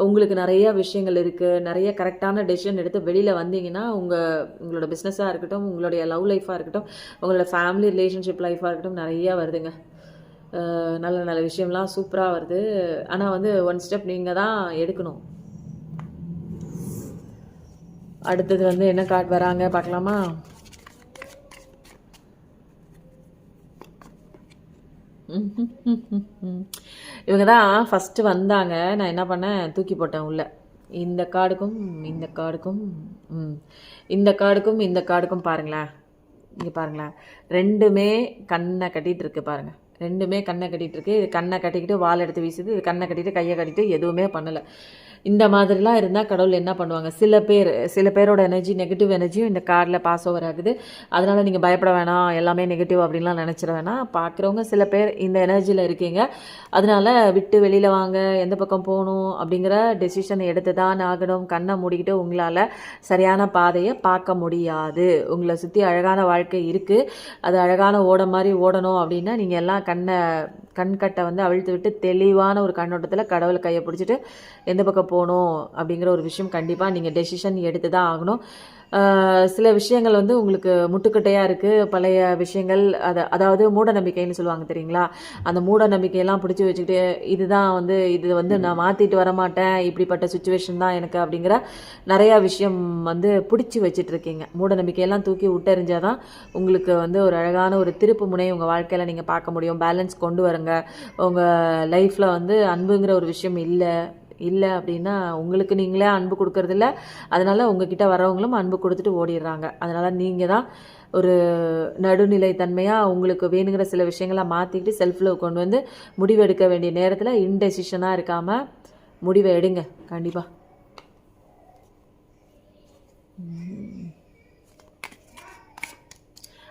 உங்களுக்கு நிறைய விஷயங்கள் இருக்குது, நிறைய கரெக்டான டெசிஷன் எடுத்து வெளியில் வந்தீங்கன்னா உங்களோட பிஸ்னஸாக இருக்கட்டும், உங்களுடைய லவ் லைஃபாக இருக்கட்டும், உங்களோட ஃபேமிலி ரிலேஷன்ஷிப் லைஃபாக இருக்கட்டும், நிறையா வருதுங்க. நல்ல நல்ல விஷயம்லாம் சூப்பராக வருது. ஆனால் வந்து ஒன் ஸ்டெப் நீங்கள் தான் எடுக்கணும். அடுத்தது வந்து என்ன கார்டு வராங்க பார்க்கலாமா? இவங்க தான் ஃபஸ்ட்டு வந்தாங்க. நான் என்ன பண்ணேன், தூக்கி போட்டேன் உள்ள. இந்த கார்டுக்கும் இந்த கார்டுக்கும் இந்த கார்டுக்கும் இந்த கார்டுக்கும் பாருங்களேன், இங்கே பாருங்களேன், ரெண்டுமே கண்ணை கட்டிகிட்டு இருக்கு பாருங்கள். ரெண்டுமே கண்ணை கட்டிகிட்டு இருக்கு. இது கண்ணை கட்டிக்கிட்டு வால் எடுத்து வீசுது, இது கண்ணை கட்டிட்டு கையை கட்டிட்டு எதுவுமே பண்ணலை. இந்த மாதிரிலாம் இருந்தால் கடவுள் என்ன பண்ணுவாங்க? சில பேரோட எனர்ஜி, நெகட்டிவ் எனர்ஜியும் இந்த கார்டில் பாஸ் ஓவர் ஆகுது. அதனால் நீங்கள் பயப்பட வேணாம், எல்லாமே நெகட்டிவ் அப்படின்லாம் நினச்சிட வேணாம். பார்க்குறவங்க சில பேர் இந்த எனர்ஜியில் இருக்கீங்க. அதனால் விட்டு வெளியில் வாங்க, எந்த பக்கம் போகணும் அப்படிங்கிற டெசிஷன் எடுத்து தான் ஆகணும். கண்ணை மூடிக்கிட்டு உங்களால் சரியான பாதையை பார்க்க முடியாது. உங்களை சுற்றி அழகான வாழ்க்கை இருக்குது, அது அழகான மாதிரி ஓடணும் அப்படின்னா நீங்கள் எல்லாம் கண்கட்டை வந்து அவிழ்த்து விட்டு தெளிவான ஒரு கண்ணோட்டத்தில் கடவுளை கையை பிடிச்சிட்டு எந்த பக்கம் போகணும் அப்படிங்கிற ஒரு விஷயம் கண்டிப்பாக நீங்கள் டெசிஷன் எடுத்து தான் ஆகணும். சில விஷயங்கள் வந்து உங்களுக்கு முட்டுக்கட்டையாக இருக்குது, பழைய விஷயங்கள், அதாவது மூட நம்பிக்கைன்னு சொல்லுவாங்க தெரியுங்களா? அந்த மூட நம்பிக்கையெல்லாம் பிடிச்சி வச்சுக்கிட்டு இது வந்து நான் மாற்றிட்டு வரமாட்டேன், இப்படிப்பட்ட சுச்சுவேஷன் தான் எனக்கு அப்படிங்கிற நிறையா விஷயம் வந்து பிடிச்சி வச்சிட்ருக்கீங்க. மூட நம்பிக்கையெல்லாம் தூக்கி விட்டெறிஞ்சால் தான் உங்களுக்கு வந்து ஒரு அழகான ஒரு திருப்பு முனை உங்கள் வாழ்க்கையில் நீங்கள் பார்க்க முடியும். பேலன்ஸ் கொண்டு வருங்க. உங்கள் லைஃப்பில் வந்து அன்புங்கிற ஒரு விஷயம் இல்லை அப்படின்னா உங்களுக்கு நீங்களே அன்பு கொடுக்கறதில்ல. அதனால் உங்ககிட்ட வரவங்களும் அன்பு கொடுத்துட்டு ஓடிடுறாங்க. அதனால் நீங்கள் தான் ஒரு நடுநிலை தன்மையாக உங்களுக்கு வேணுங்கிற சில விஷயங்களை மாற்றிக்கிட்டு செல்ஃப் லவ் கொண்டு வந்து முடிவு எடுக்க வேண்டிய நேரத்தில் இன்டெசிஷனாக இருக்காமல் முடிவை எடுங்க கண்டிப்பாக.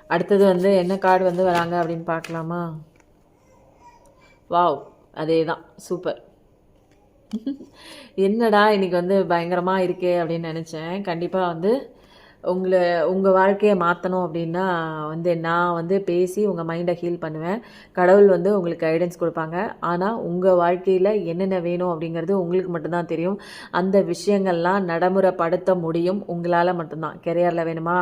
அடுத்தது வந்து என்ன கார்டு வந்து வராங்க அப்படின்னு பார்க்கலாமா? வாவ், அதே தான், சூப்பர். என்னடா இன்னைக்கு வந்து பயங்கரமாக இருக்கே அப்படின்னு நினச்சேன். கண்டிப்பாக வந்து உங்கள் வாழ்க்கையை மாற்றணும் அப்படின்னா வந்து நான் வந்து பேசி உங்கள் மைண்டை ஹீல் பண்ணுவேன். கடவுள் வந்து உங்களுக்கு கைடன்ஸ் கொடுப்பாங்க. ஆனால் உங்கள் வாழ்க்கையில் என்னென்ன வேணும் அப்படிங்கிறது உங்களுக்கு மட்டும்தான் தெரியும். அந்த விஷயங்கள்லாம் நடைமுறைப்படுத்த முடியும் உங்களால் மட்டும்தான். கெரியரில் வேணுமா,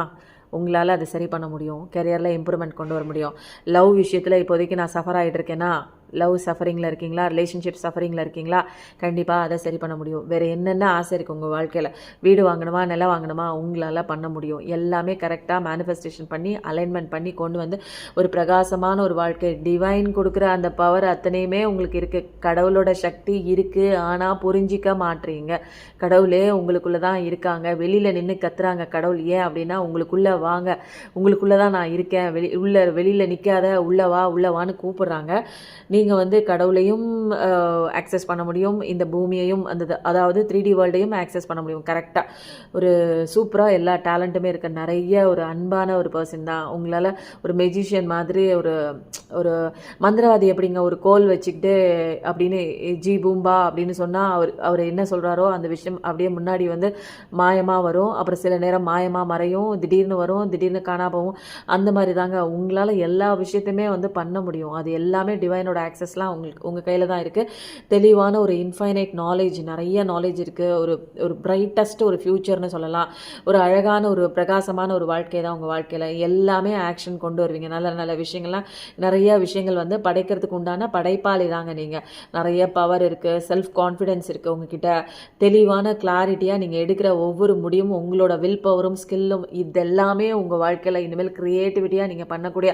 உங்களால் அதை சரி பண்ண முடியும். கெரியரில் இம்ப்ரூவ்மெண்ட் கொண்டு வர முடியும். லவ் விஷயத்தில் இப்போதைக்கு நான் சஃபர் ஆகிட்டு இருக்கேன்னா, லவ் சஃபரிங்கில் இருக்கீங்களா, ரிலேஷன்ஷிப் சஃபரிங்கில் இருக்கீங்களா, கண்டிப்பாக அதை சரி பண்ண முடியும். வேறு என்னென்ன ஆசை இருக்குது உங்கள் வாழ்க்கையில்? வீடு வாங்கணுமா, நிலம் வாங்கணுமா, உங்களால் பண்ண முடியும். எல்லாமே கரெக்டாக மேனிஃபெஸ்டேஷன் பண்ணி அலைன்மெண்ட் பண்ணி கொண்டு வந்து ஒரு பிரகாசமான ஒரு வாழ்க்கை, டிவைன் கொடுக்குற அந்த பவர் அத்தனையுமே உங்களுக்கு இருக்குது. கடவுளோட சக்தி இருக்குது, ஆனால் புரிஞ்சிக்க மாட்டீங்க. கடவுளே உங்களுக்குள்ளே தான் இருக்காங்க. வெளியில் நின்று கத்துறாங்க கடவுள். ஏன் அப்படின்னா உங்களுக்குள்ளே வாங்க, உங்களுக்குள்ளே தான் நான் இருக்கேன், வெளியில் நிற்காத, உள்ளவான்னு கூப்பிடுறாங்க. நீங்கள் வந்து கடவுளையும் ஆக்சஸ் பண்ண முடியும், இந்த பூமியையும் அதாவது 3D வேர்ல்டையும் ஆக்சஸ் பண்ண முடியும். கரெக்டாக ஒரு சூப்பராக எல்லா டேலண்ட்டுமே இருக்க நிறைய ஒரு அன்பான ஒரு பர்சன் தான். உங்களால் ஒரு மெஜிஷியன் மாதிரி ஒரு மந்திரவாதி எப்படிங்க ஒரு கோல் வச்சுக்கிட்டு அப்படின்னு ஜி பூம்பா அப்படின்னு சொன்னால் அவர் என்ன சொல்கிறாரோ அந்த விஷயம் அப்படியே முன்னாடி வந்து மாயமாக வரும். அப்புறம் சில நேரம் மாயமாக மறையும், திடீர்னு வரும், திடீர்னு காணா போகும். அந்த மாதிரி தாங்க உங்களால் எல்லா விஷயத்தையுமே வந்து பண்ண முடியும். அது எல்லாமே டிவைனோட ஆக்சஸ்லாம் உங்கள் கையில் தான் இருக்குது. தெளிவான ஒரு இன்ஃபைனைட் நாலேஜ், நிறைய நாலேஜ் இருக்குது. ஒரு பிரைட்டஸ்ட் ஒரு ஃப்யூச்சர்னு சொல்லலாம். ஒரு அழகான ஒரு பிரகாசமான ஒரு வாழ்க்கை தான் உங்கள் வாழ்க்கையில். எல்லாமே ஆக்ஷன் கொண்டு வருவீங்க. நல்ல நல்ல விஷயங்கள்லாம், நிறைய விஷயங்கள் வந்து படைக்கிறதுக்கு உண்டான படைப்பாளி தாங்க நீங்கள். நிறைய பவர் இருக்குது, செல்ஃப் கான்ஃபிடென்ஸ் இருக்குது உங்ககிட்ட. தெளிவான கிளாரிட்டியாக நீங்கள் எடுக்கிற ஒவ்வொரு முடிவும், உங்களோட வில் பவரும் ஸ்கில்லும், இதெல்லாமே உங்கள் வாழ்க்கையில் இனிமேல் க்ரியேட்டிவிட்டியாக நீங்கள் பண்ணக்கூடிய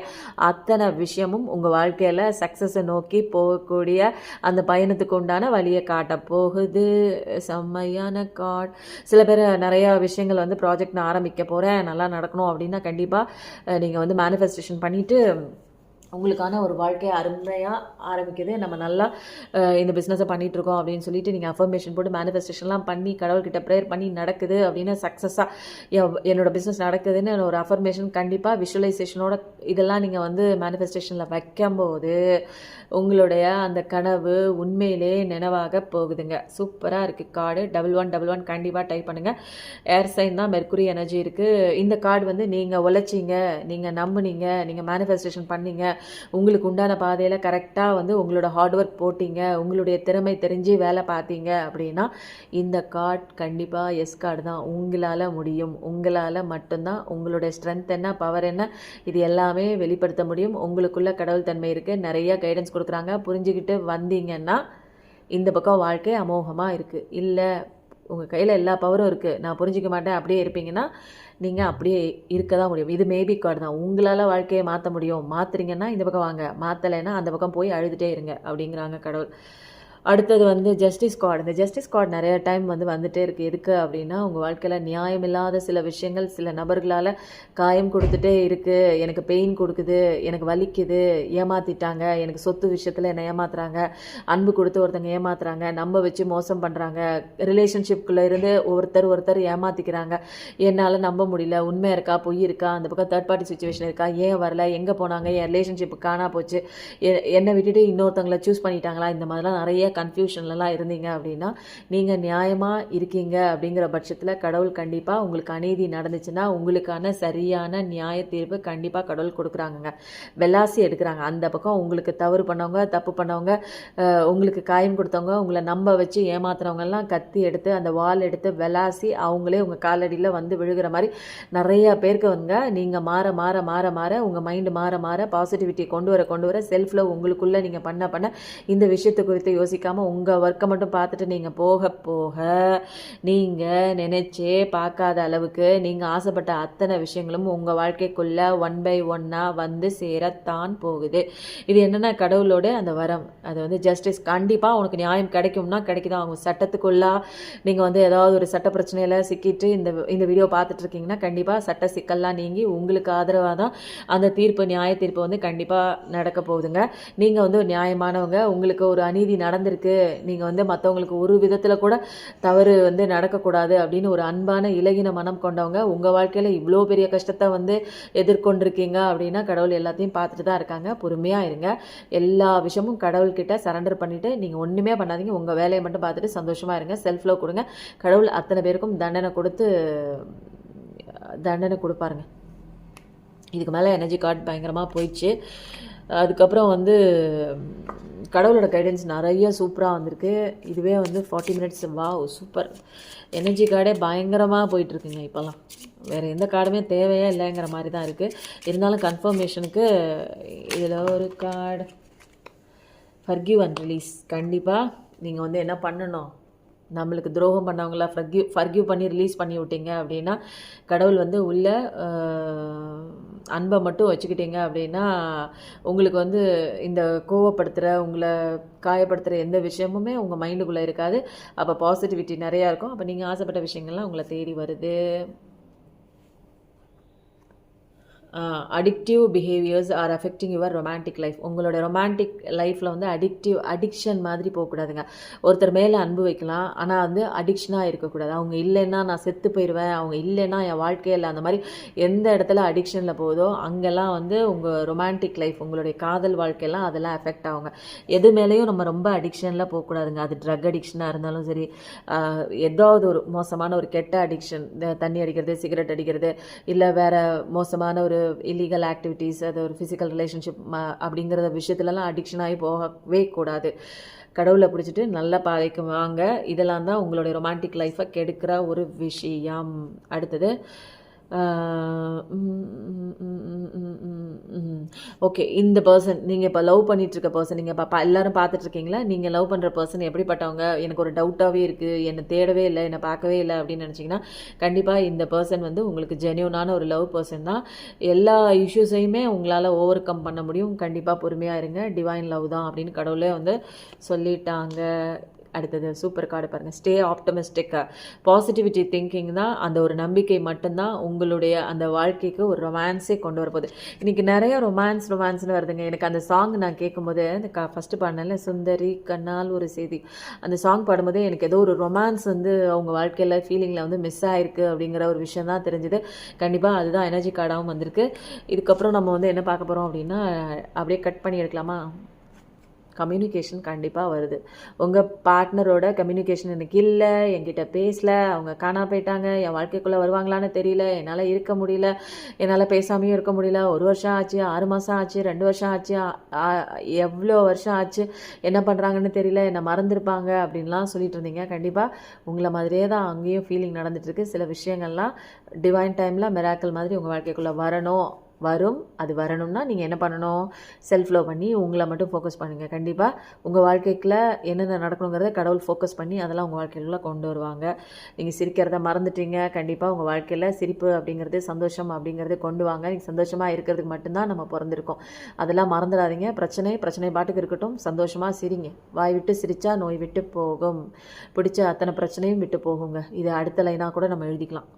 அத்தனை விஷயமும் உங்கள் வாழ்க்கையில் சக்ஸஸை நோக்கி போகக்கூடிய அந்த பயணத்துக்கு உண்டான வழியை காட்ட போகுது. செம்மையான கார்ட். சில பேர் நிறையா விஷயங்கள் வந்து ப்ராஜெக்ட் நான் ஆரம்பிக்க போகிறேன், நல்லா நடக்கணும் அப்படின்னா கண்டிப்பாக நீங்கள் வந்து மேனிஃபெஸ்டேஷன் பண்ணிவிட்டு உங்களுக்கான ஒரு வாழ்க்கை அருமையாக ஆரம்பிக்குது. நம்ம நல்லா இந்த பிஸ்னஸை பண்ணிகிட்ருக்கோம் அப்படின்னு சொல்லிட்டு நீங்கள் அஃபர்மேஷன் போட்டு மேனிஃபெஸ்டேஷன்லாம் பண்ணி கடவுள்கிட்ட ப்ரேயர் பண்ணி நடக்குது அப்படின்னு சக்ஸஸாக என்னோடய பிஸ்னஸ் நடக்குதுன்னு ஒரு அஃபர்மேஷன் கண்டிப்பாக விஷுவலைசேஷனோட இதெல்லாம் நீங்கள் வந்து மேனிஃபெஸ்டேஷனில் வைக்கும்போது உங்களுடைய அந்த கனவு உண்மையிலே நினைவாக போகுதுங்க. சூப்பராக இருக்குது கார்டு. 1111 கண்டிப்பாக டைப் பண்ணுங்கள். ஏர் சைன் தான், மெர்க்குரி எனர்ஜி இருக்குது. இந்த கார்டு வந்து நீங்கள் உழைச்சிங்க, நீங்கள் நம்புனீங்க, நீங்கள் மேனிஃபெஸ்டேஷன் பண்ணீங்க, உங்களுக்கு உண்டான பாதையில் கரெக்டாக வந்து உங்களோட ஹார்ட் ஒர்க் போட்டிங்க, உங்களுடைய திறமை தெரிஞ்சு வேலை பார்த்தீங்க அப்படின்னா இந்த கார்டு கண்டிப்பாக எஸ் கார்டு தான். உங்களால் முடியும், உங்களால் மட்டும்தான். உங்களுடைய ஸ்ட்ரென்த் என்ன, பவர் என்ன, இது எல்லாமே வெளிப்படுத்த முடியும். உங்களுக்குள்ள கடவுள் தன்மை இருக்குது. நிறைய கைடன்ஸ் கொடுக்குறாங்க. புரிஞ்சுக்கிட்டு வந்தீங்கன்னா இந்த பக்கம் வாழ்க்கை அமோகமாக இருக்குது. இல்லை உங்கள் கையில் எல்லா பவரும் இருக்குது, நான் புரிஞ்சிக்க மாட்டேன் அப்படியே இருப்பீங்கன்னா நீங்கள் அப்படியே இருக்க தான் முடியும். இது மேபி கார்டு தான். உங்களால் வாழ்க்கையை மாற்ற முடியும். மாற்றுறீங்கன்னா இந்த பக்கம் வாங்க, மாற்றலைன்னா அந்த பக்கம் போய் அழுதுகிட்டே இருங்க அப்படிங்கிறாங்க கடவுள். அடுத்தது வந்து ஜஸ்டிஸ் கார்டு. இந்த ஜஸ்டிஸ் கார்டு நிறைய டைம் வந்து வந்துகிட்டே இருக்குது. எதுக்கு அப்படின்னா உங்கள் வாழ்க்கையில் நியாயமில்லாத சில விஷயங்கள் சில நபர்களால் காயம் கொடுத்துட்டே இருக்குது. எனக்கு பெயின் கொடுக்குது, எனக்கு வலிக்குது, ஏமாற்றிட்டாங்க, எனக்கு சொத்து விஷயத்தில் என்னை ஏமாத்துறாங்க, அன்பு கொடுத்து ஒருத்தங்க ஏமாத்துறாங்க, நம்ப வச்சு மோசம் பண்ணுறாங்க, ரிலேஷன்ஷிப்குள்ளே இருந்து ஒருத்தர் ஏமாற்றிக்கிறாங்க, என்னால் நம்ப முடியல, உண்மை இருக்கா பொய் இருக்கா, அந்த பக்கம் தேர்ட் பார்ட்டி சுச்சுவேஷன் இருக்கா, ஏன் வரல, எங்கே போனாங்க, என் ரிலேஷன்ஷிப் காணா போச்சு, என்னை விட்டுட்டு இன்னொருத்தவங்களை சூஸ் பண்ணிட்டாங்களா, இந்த மாதிரிலாம் நிறைய கன்ஃபியூஷன்லாம் இருந்தீங்க அப்படின்னா நீங்கள் நியாயமாக இருக்கீங்க அப்படிங்கிற பட்சத்தில் கடவுள் கண்டிப்பாக உங்களுக்கு அநீதி நடந்துச்சுன்னா உங்களுக்கான சரியான நியாய தீர்ப்பு கண்டிப்பாக கடவுள் கொடுக்குறாங்கங்க. வெலாசி எடுக்கிறாங்க. அந்த பக்கம் உங்களுக்கு தவறு பண்ணவங்க, தப்பு பண்ணவங்க, உங்களுக்கு காயம் கொடுத்தவங்க, உங்களை நம்ப வச்சு ஏமாத்துறவங்கெல்லாம் கத்தி எடுத்து அந்த வால் எடுத்து வெலாசி அவங்களே உங்கள் காலடியில் வந்து விழுகிற மாதிரி நிறைய பேருக்கு வந்து நீங்கள் மாற மாற மாற மாற உங்கள் மைண்டு மாற மாற பாசிட்டிவிட்டியை கொண்டு வர செல்ஃப் லவ் உங்களுக்குள்ளே நீங்கள் பண்ண இந்த விஷயத்தை குறித்து யோசிக்காமல் உங்கள் ஒர்க்கை மட்டும் பார்த்துட்டு நீங்கள் போக போக நீங்கள் நினைச்சே பார்க்காத அளவுக்கு நீங்கள் ஆசைப்பட்ட அத்தனை விஷயங்களும் உங்கள் வாழ்க்கைக்குள்ளே 1 by 1 வந்து சேரத்தான் போகுது. இது என்னென்னா கடவுளோட அந்த வரம். அது வந்து ஜஸ்டிஸ். கண்டிப்பாக உனக்கு நியாயம் கிடைக்கும்னா கிடைக்குதான். அவங்க சட்டத்துக்குள்ளே நீங்கள் வந்து ஏதாவது ஒரு சட்ட பிரச்சனையில் சிக்கிட்டு இந்த வீடியோ பார்த்துட்டு இருக்கீங்கன்னா கண்டிப்பாக சட்ட சிக்கல்லாம் நீங்கி உங்களுக்கு ஆதரவாக தான் அந்த தீர்ப்பு, நியாய தீர்ப்பு வந்து கண்டிப்பாக நடக்க போகுதுங்க. நீங்கள் வந்து ஒரு நியாயமானவங்க. உங்களுக்கு ஒரு அநீதி நடந்திருக்கு, நீங்கள் வந்து மற்றவங்களுக்கு ஒரு விதத்தில் கூட தவறு வந்து நடக்கக்கூடாது அப்படின்னு ஒரு அன்பான இலகின மனம் கொண்டவங்க. உங்கள் வாழ்க்கையில் இவ்வளோ பெரிய கஷ்டத்தை வந்து எதிர்கொண்டிருக்கீங்க அப்படின்னா கடவுள் எல்லாத்தையும் பார்த்துட்டு தான் இருக்காங்க. பொறுமையாக இருங்க. எல்லா விஷயமும் கடவுள்கிட்ட சரண்டர் பண்ணிவிட்டு நீங்கள் ஒன்றுமே பண்ணாதீங்க. உங்கள் வேலையை மட்டும் பார்த்துட்டு சந்தோஷமாக இருங்க. செல்ஃப் லவ் கொடுங்க. கடவுள் அத்தனை பேருக்கும் தண்டனை கொடுப்பாருங்க. இதுக்கு மேலே எனர்ஜி கார்டு பயங்கரமாக போயிடுச்சு. அதுக்கப்புறம் வந்து கடவுளோட கைடன்ஸ் நிறைய சூப்பராக வந்திருக்கு. இதுவே வந்து 40 minutes. Wow, super. எனர்ஜி கார்டே பயங்கரமாக போயிட்டுருக்குங்க. இப்போல்லாம் வேறு எந்த கார்டுமே தேவையே இல்லைங்கிற மாதிரி தான் இருக்குது. இருந்தாலும் கன்ஃபர்மேஷனுக்கு இதில் ஒரு கார்டு ஃபர்கிவ் அண்ட் ரிலீஸ். கண்டிப்பாக நீங்கள் வந்து என்ன பண்ணணும், நம்மளுக்கு துரோகம் பண்ணவங்கள ஃபர்கிவ் பண்ணி ரிலீஸ் பண்ணி விட்டீங்க அப்படின்னா கடவுள் வந்து உள்ள அன்பை மட்டும் வச்சுக்கிட்டீங்க அப்படின்னா உங்களுக்கு வந்து இந்த கோவப்படுத்துகிற, உங்களை காயப்படுத்துகிற எந்த விஷயமுமே உங்கள் மைண்டுக்குள்ளே இருக்காது. அப்போ பாசிட்டிவிட்டி நிறையா இருக்கும். அப்போ நீங்கள் ஆசைப்பட்ட விஷயங்கள்லாம் உங்களை தேடி வருது. Addictive behaviours R affecting your romantic life. உங்களோட ரொமான்டிக் லைஃப்பில் வந்து அடிக்ஷன் மாதிரி போகக்கூடாதுங்க. ஒருத்தர் மேலே அன்பு வைக்கலாம், ஆனால் வந்து அடிக்ஷனாக இருக்கக்கூடாது. அவங்க இல்லைன்னா நான் செத்து போயிடுவேன், அவங்க இல்லைன்னா என் வாழ்க்கையில், அந்த மாதிரி எந்த இடத்துல அடிக்ஷனில் போகுதோ அங்கெல்லாம் வந்து உங்கள் ரொமான்டிக் லைஃப், உங்களுடைய காதல் வாழ்க்கையெல்லாம் அதெல்லாம் எஃபெக்ட் ஆகுங்க. எது மேலேயும் நம்ம ரொம்ப அடிக்ஷனில் போகக்கூடாதுங்க. அது ட்ரக் அடிக்ஷனாக இருந்தாலும் சரி, ஏதாவது ஒரு மோசமான ஒரு கெட்ட அடிக்ஷன், தண்ணி அடிக்கிறது, சிகரெட் அடிக்கிறது, இல்லை வேறு மோசமான ஒரு இல்லீகல் ஆக்டிவிட்டீஸ், அது ஒரு ஃபிசிக்கல் ரிலேஷன்ஷிப் அப்படிங்கிற விஷயத்துலலாம் அடிக்ஷன் ஆகி போகவே கூடாது. கடவுளை பிடிச்சிட்டு நல்ல பாதைக்கு வாங்க. இதெல்லாம் தான் உங்களுடைய ரொமான்டிக் லைஃப்பை கெடுக்கிற ஒரு விஷயம். அடுத்தது ஓகே, இந்த பர்சன் நீங்கள் இப்போ லவ் பண்ணிகிட்ருக்க பர்சன், நீங்கள் இப்போ எல்லோரும் பார்த்துட்ருக்கீங்களா, நீங்கள் லவ் பண்ணுற பர்சன் எப்படிப்பட்டவங்க, எனக்கு ஒரு டவுட்டாகவே இருக்குது, என்னை தேடவே இல்லை, என்னை பார்க்கவே இல்லை அப்படின்னு நினச்சிங்கன்னா கண்டிப்பாக இந்த பர்சன் வந்து உங்களுக்கு ஜென்யூனான ஒரு லவ் பர்சன் தான். எல்லா இஷ்யூஸையுமே உங்களால் ஓவர் கம் பண்ண முடியும். கண்டிப்பாக பொறுமையாக இருங்க. டிவைன் லவ் தான் அப்படின்னு கடவுளே வந்து சொல்லிட்டாங்க. அடுத்தது சூப்பர் கார்டு பாருங்கள், ஸ்டே ஆப்டமிஸ்டிக். பாசிட்டிவிட்டி திங்கிங் தான், அந்த ஒரு நம்பிக்கை மட்டும்தான் உங்களுடைய அந்த வாழ்க்கைக்கு ஒரு ரொமான்ஸே கொண்டு வரப்போகுது. இன்றைக்கி நிறைய ரொமான்ஸ்னு வருதுங்க. எனக்கு அந்த சாங் நான் கேட்கும்போது இந்த ஃபஸ்ட்டு பாடினேன்ல, சுந்தரி கண்ணால் ஒரு செய்தி, அந்த சாங் பாடும்போது எனக்கு ஏதோ ஒரு ரொமான்ஸ் வந்து அவங்க வாழ்க்கையில் ஃபீலிங்கில் வந்து மிஸ் ஆகிருக்கு அப்படிங்கிற ஒரு விஷயம் தான் தெரிஞ்சுது. கண்டிப்பாக அதுதான் எனர்ஜி கார்டாகவும் வந்திருக்கு. இதுக்கப்புறம் நம்ம வந்து என்ன பார்க்க போகிறோம் அப்படின்னா, அப்படியே கட் பண்ணி எடுக்கலாமா? கம்யூனிகேஷன் கண்டிப்பாக வருது. உங்கள் பார்ட்னரோட கம்யூனிகேஷன் எனக்கு இல்லை, என்கிட்ட பேசல, அவங்க காணா போயிட்டாங்க, என் வாழ்க்கைக்குள்ளே வருவாங்களான்னு தெரியல, என்னால் இருக்க முடியல, என்னால் பேசாமையும் இருக்க முடியல, 1 வருஷம் ஆச்சு, 6 மாதம் ஆச்சு, 2 வருஷம் ஆச்சு, எவ்வளோ வருஷம் ஆச்சு, என்ன பண்ணுறாங்கன்னு தெரியல, என்னை மறந்துருப்பாங்க அப்படின்லாம் சொல்லிட்டு இருந்தீங்க. கண்டிப்பாக உங்களை மாதிரியே தான் அங்கேயும் ஃபீலிங் நடந்துகிட்ருக்கு. சில விஷயங்கள்லாம் டிவைன் டைமில் மிராக்கிள் மாதிரி உங்கள் வாழ்க்கைக்குள்ளே வரும். அது வரணும்னா நீங்கள் என்ன பண்ணணும்? செல்ஃப் லவ் பண்ணி உங்களை மட்டும் ஃபோக்கஸ் பண்ணுங்கள். கண்டிப்பாக உங்கள் வாழ்க்கைக்குள்ள என்னென்ன நடக்கணுங்கிறத கடவுள் ஃபோக்கஸ் பண்ணி அதெல்லாம் உங்கள் வாழ்க்கைக்குள்ளே கொண்டு வருவாங்க. நீங்கள் சிரிக்கிறத மறந்துட்டீங்க, கண்டிப்பாக உங்கள் வாழ்க்கையில் சிரிப்பு அப்படிங்கிறது, சந்தோஷம் அப்படிங்கிறது கொண்டு வாங்க. நீங்கள் சந்தோஷமாக இருக்கிறதுக்கு மட்டும்தான் நம்ம பிறந்திருக்கோம். அதெல்லாம் மறந்துடாதீங்க. பிரச்சனை பாட்டுக்கு இருக்கட்டும், சந்தோஷமாக சிரிங்க. வாய் விட்டு சிரித்தா நோய் விட்டு போகும், பிடிச்ச அத்தனை பிரச்சனையும் விட்டு போகுங்க. இது அடுத்த லைனாக கூட நம்ம எழுதிக்கலாம்.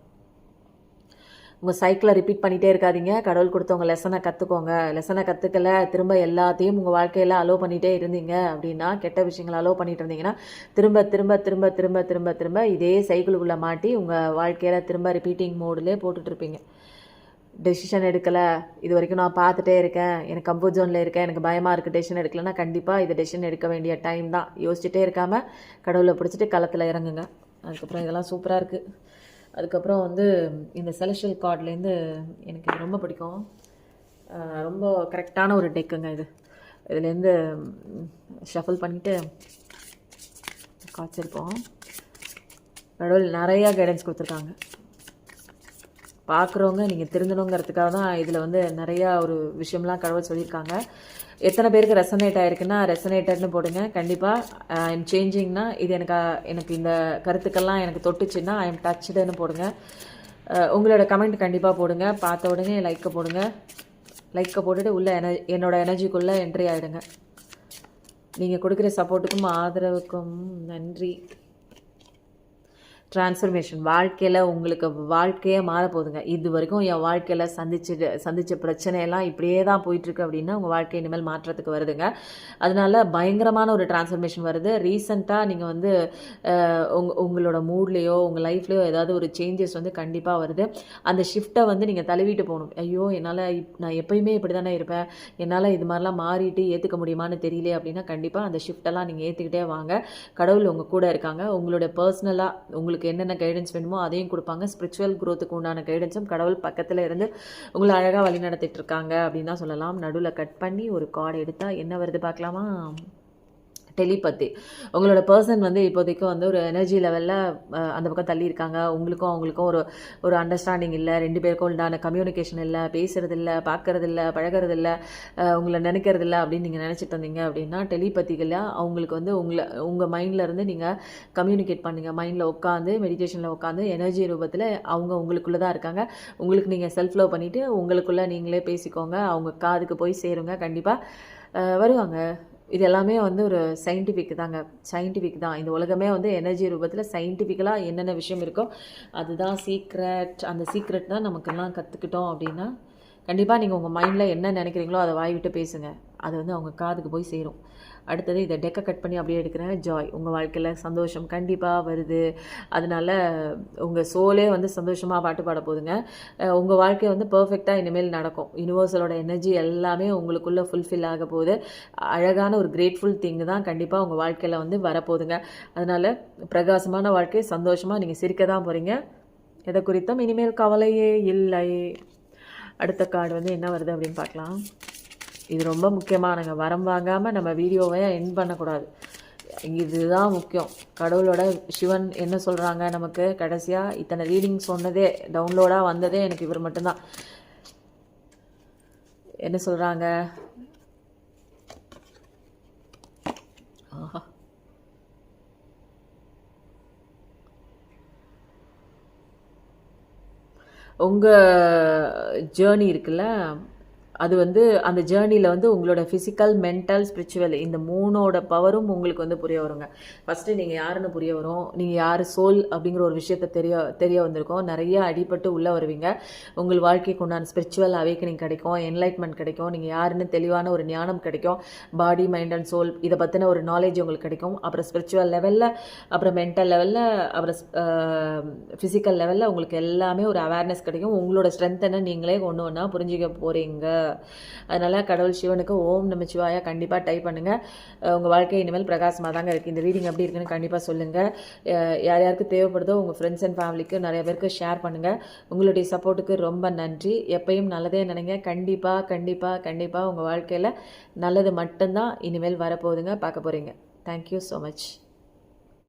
உங்கள் சைக்கிளை ரிப்பீட் பண்ணிகிட்டே இருக்காதீங்க. கடவுள் கொடுத்தவங்க லெசனை கற்றுக்கோங்க. லெசனை கற்றுக்கல திரும்ப எல்லாத்தையும் உங்கள் வாழ்க்கையில் அலோவ் பண்ணிகிட்டே இருந்தீங்க அப்படின்னா, கெட்ட விஷயங்களை அலோவ் பண்ணிட்டு இருந்தீங்கன்னா, திரும்ப திரும்ப திரும்ப திரும்ப திரும்ப திரும்ப இதே சைக்கிளுக்குள்ளே மாட்டி உங்கள் வாழ்க்கையில் திரும்ப ரிப்பீட்டிங் மோடிலே போட்டுட்ருப்பீங்க. டெசிஷன் எடுக்கலை, இது வரைக்கும் நான் பார்த்துட்டே இருக்கேன், எனக்கு கம்ஃபர்ட் ஜோனில் இருக்கேன், எனக்கு பயமாக இருக்குது, டெசிஷன் எடுக்கலைன்னா கண்டிப்பாக இது டெசிஷன் எடுக்க வேண்டிய டைம் தான். யோசிச்சுட்டே இருக்காமல் கடவுளை பிடிச்சிட்டு களத்தில் இறங்குங்க. அதுக்கப்புறம் இதெல்லாம் சூப்பராக இருக்குது. அதுக்கப்புறம் வந்து இந்த செலஷியல் கார்ட்லேருந்து எனக்கு இது ரொம்ப பிடிக்கும். ரொம்ப கரெக்டான ஒரு டெக்குங்க இது. இதுலேருந்து ஷஃபிள் பண்ணிவிட்டு கார்ட்ஸ் இருப்போம். கடவுள் நிறையா கைடன்ஸ் கொடுத்துருக்காங்க. பார்க்குறவங்க நீங்கள் திருந்தணுங்கிறதுக்காக தான் இதில் வந்து நிறையா ஒரு விஷயம்லாம் கடவுள் சொல்லியிருக்காங்க. எத்தனை பேருக்கு ரெசனேட் ஆகிருக்குன்னா ரெசனேட்டட்னு போடுங்க. கண்டிப்பாக ஐம் சேஞ்சிங்னா இது எனக்கு இந்த கருத்துக்கள்லாம் எனக்கு தொட்டுச்சுன்னா ஐம் டச்சுடுன்னு போடுங்க. உங்களோட கமெண்ட் கண்டிப்பாக போடுங்க. பார்த்த உடனே லைக்கை போடுங்க. லைக்கை போட்டுட்டு உள்ளே என்னோடய எனர்ஜிக்குள்ளே என்ட்ரி ஆகிடுங்க. நீங்கள் கொடுக்குற சப்போர்ட்டுக்கும் ஆதரவுக்கும் நன்றி. டிரான்ஸ்ஃபர்மேஷன், வாழ்க்கையில் உங்களுக்கு வாழ்க்கையே மாறப்போகுதுங்க. இது வரைக்கும் என் வாழ்க்கையில் சந்தித்த பிரச்சனையெல்லாம் இப்படியே தான் போயிட்டுருக்கு அப்படின்னா உங்கள் வாழ்க்கை இனிமேல் மாற்றத்துக்கு வருதுங்க. அதனால பயங்கரமான ஒரு டிரான்ஸ்ஃபர்மேஷன் வருது. ரீசெண்டாக நீங்கள் வந்து உங்களோட மூட்லேயோ உங்கள் லைஃப்லேயோ ஏதாவது ஒரு சேஞ்சஸ் வந்து கண்டிப்பாக வருது. அந்த ஷிஃப்ட்டை வந்து நீங்கள் தழுவிட்டு போகணும். ஐயோ என்னால் நான் எப்பயுமே இப்படி தானே இருப்பேன், என்னால் இது மாதிரிலாம் மாறிட்டு ஏற்றுக்க முடியுமான்னு தெரியல அப்படின்னா கண்டிப்பாக அந்த ஷிஃப்ட்டெல்லாம் நீங்கள் ஏற்றுக்கிட்டே வாங்க. கடவுள் உங்கள் கூட இருக்காங்க. உங்களுடைய பர்சனலாக உங்களுக்கு என்னென்ன கைடன்ஸ் வேணுமோ அதையும் கொடுப்பாங்க. ஸ்பிரிச்சுவல் க்ரோத்துக்கு உண்டான கைடன்ஸும் கடவுள் பக்கத்தில் இருந்து உங்களை அழகாக வழி நடத்திட்டு இருக்காங்க அப்படின்னு தான் சொல்லலாம். நடுவில் கட் பண்ணி ஒரு கார்டு எடுத்தால் என்ன வருது பார்க்கலாமா? டெலிபதி. உங்களோட பர்சன் வந்து இப்போதைக்கு வந்து ஒரு எனர்ஜி லெவலில் அந்த பக்கம் தள்ளியிருக்காங்க. உங்களுக்கும் அவங்களுக்கும் ஒரு அண்டர்ஸ்டாண்டிங் இல்லை, 2 பேருக்கும் உண்டான கம்யூனிகேஷன் இல்லை, பேசுகிறதில்ல, பார்க்கறதில்ல, பழகிறதில்ல, உங்களை நினைக்கிறதில்ல அப்படின்னு நீங்கள் நினச்சிட்டு இருந்தீங்க அப்படின்னா டெலிபதிகளில் அவங்களுக்கு வந்து உங்கள் மைண்டில் இருந்து நீங்கள் கம்யூனிகேட் பண்ணுங்கள். மைண்டில் உட்காந்து மெடிடேஷனில் உட்காந்து எனர்ஜி ரூபத்தில் அவங்க உங்களுக்குள்ளே தான் இருக்காங்க. உங்களுக்கு நீங்கள் செல்ஃப் லவ் பண்ணிவிட்டு உங்களுக்குள்ளே நீங்களே பேசிக்கோங்க. அவங்க காதுக்கு போய் சேருங்க. கண்டிப்பாக வருவாங்க. இது எல்லாமே வந்து ஒரு சயின்டிஃபிக் தான். இந்த உலகமே வந்து எனர்ஜி ரூபத்தில் சயின்டிஃபிக்கலாக என்னென்ன விஷயம் இருக்கோ அதுதான் சீக்ரெட். அந்த சீக்ரெட் தான் நமக்கெல்லாம் கற்றுக்கிட்டோம் அப்படின்னா கண்டிப்பாக நீங்கள் உங்கள் மைண்டில் என்ன நினைக்கிறீங்களோ அதை வாய் விட்டு பேசுங்க. அது வந்து அவங்க காதுக்கு போய் சேரும். அடுத்தது இதை டெக்கை கட் பண்ணி அப்படியே எடுக்கிறேன். ஜாய், உங்கள் வாழ்க்கையில் சந்தோஷம் கண்டிப்பாக வருது. அதனால் உங்கள் சோலே வந்து சந்தோஷமாக பாட்டு பாட போதுங்க. உங்கள் வாழ்க்கை வந்து பர்ஃபெக்டாக இனிமேல் நடக்கும். யூனிவர்ஸலோட எனர்ஜி எல்லாமே உங்களுக்குள்ளே ஃபுல்ஃபில் ஆக போகுது. அழகான ஒரு கிரேட்ஃபுல் திங்கு தான் கண்டிப்பாக உங்கள் வாழ்க்கையில் வந்து வரப்போகுதுங்க. அதனால் பிரகாசமான வாழ்க்கை, சந்தோஷமாக நீங்கள் சிரிக்க தான் போகிறீங்க. எதை குறித்தும் இனிமேல் கவலையே இல்லை. அடுத்த கார்டு வந்து என்ன வருது அப்படின்னு பார்க்கலாம். இது ரொம்ப முக்கியமானங்க. வரம் வாங்காமல் நம்ம வீடியோவை எண்ட் பண்ணக்கூடாது. இதுதான் முக்கியம். கடவுளோட சிவன் என்ன சொல்கிறாங்க நமக்கு கடைசியாக இத்தனை ரீடிங் சொன்னதே, டவுன்லோடாக வந்ததே எனக்கு இவர் மட்டும்தான். என்ன சொல்கிறாங்க? ஆஹா, உங்கள் ஜேர்னி இருக்குல்ல, அது வந்து அந்த ஜேர்னியில் வந்து உங்களோட ஃபிசிக்கல், மென்டல், ஸ்பிரிச்சுவல் இந்த 3ஓட பவரும் உங்களுக்கு வந்து புரிய வருங்க. ஃபஸ்ட்டு நீங்கள் யாருன்னு புரிய வரும். நீங்கள் யார் சோல் அப்படிங்கிற ஒரு விஷயத்த தெரிய வந்திருக்கோம். நிறைய அடிபட்டு உள்ளே வருவீங்க. உங்கள் வாழ்க்கைக்கு உண்டான ஸ்பிரிச்சுவல் அவேக்கனிங் கிடைக்கும், என்லைட்மெண்ட் கிடைக்கும். நீங்கள் யாருன்னு தெளிவான ஒரு ஞானம் கிடைக்கும். பாடி, மைண்ட் அண்ட் சோல் இதை பற்றின ஒரு நாலேஜ் உங்களுக்கு கிடைக்கும். அப்புறம் ஸ்பிரிச்சுவல் லெவலில், அப்புறம் மென்டல் லெவலில், அப்புறம் ஃபிசிக்கல் லெவலில் உங்களுக்கு எல்லாமே ஒரு அவேர்னஸ் கிடைக்கும். உங்களோட ஸ்ட்ரென்த் என்ன நீங்களே ஒன்று ஒன்றா புரிஞ்சிக்க போகிறீங்க. அதனால் கடவுள் சிவனுக்கு ஓம் நமச்சிவாயா கண்டிப்பாக டைப் பண்ணுங்கள். உங்கள் வாழ்க்கை இனிமேல் பிரகாசமாக தாங்க இருக்குது. இந்த ரீடிங் எப்படி இருக்குன்னு கண்டிப்பாக சொல்லுங்கள். யார் யாருக்கு தேவைப்படுதோ உங்கள் ஃப்ரெண்ட்ஸ் அண்ட் ஃபேமிலிக்கு நிறைய பேருக்கு ஷேர் பண்ணுங்கள். உங்களுடைய சப்போர்ட்டுக்கு ரொம்ப நன்றி. எப்பயும் நல்லதே நினைங்க. கண்டிப்பாக கண்டிப்பாக கண்டிப்பாக உங்கள் வாழ்க்கையில் நல்லது மட்டும்தான் இனிமேல் வரப்போகுதுங்க, பார்க்க போகிறீங்க. Thank you so much.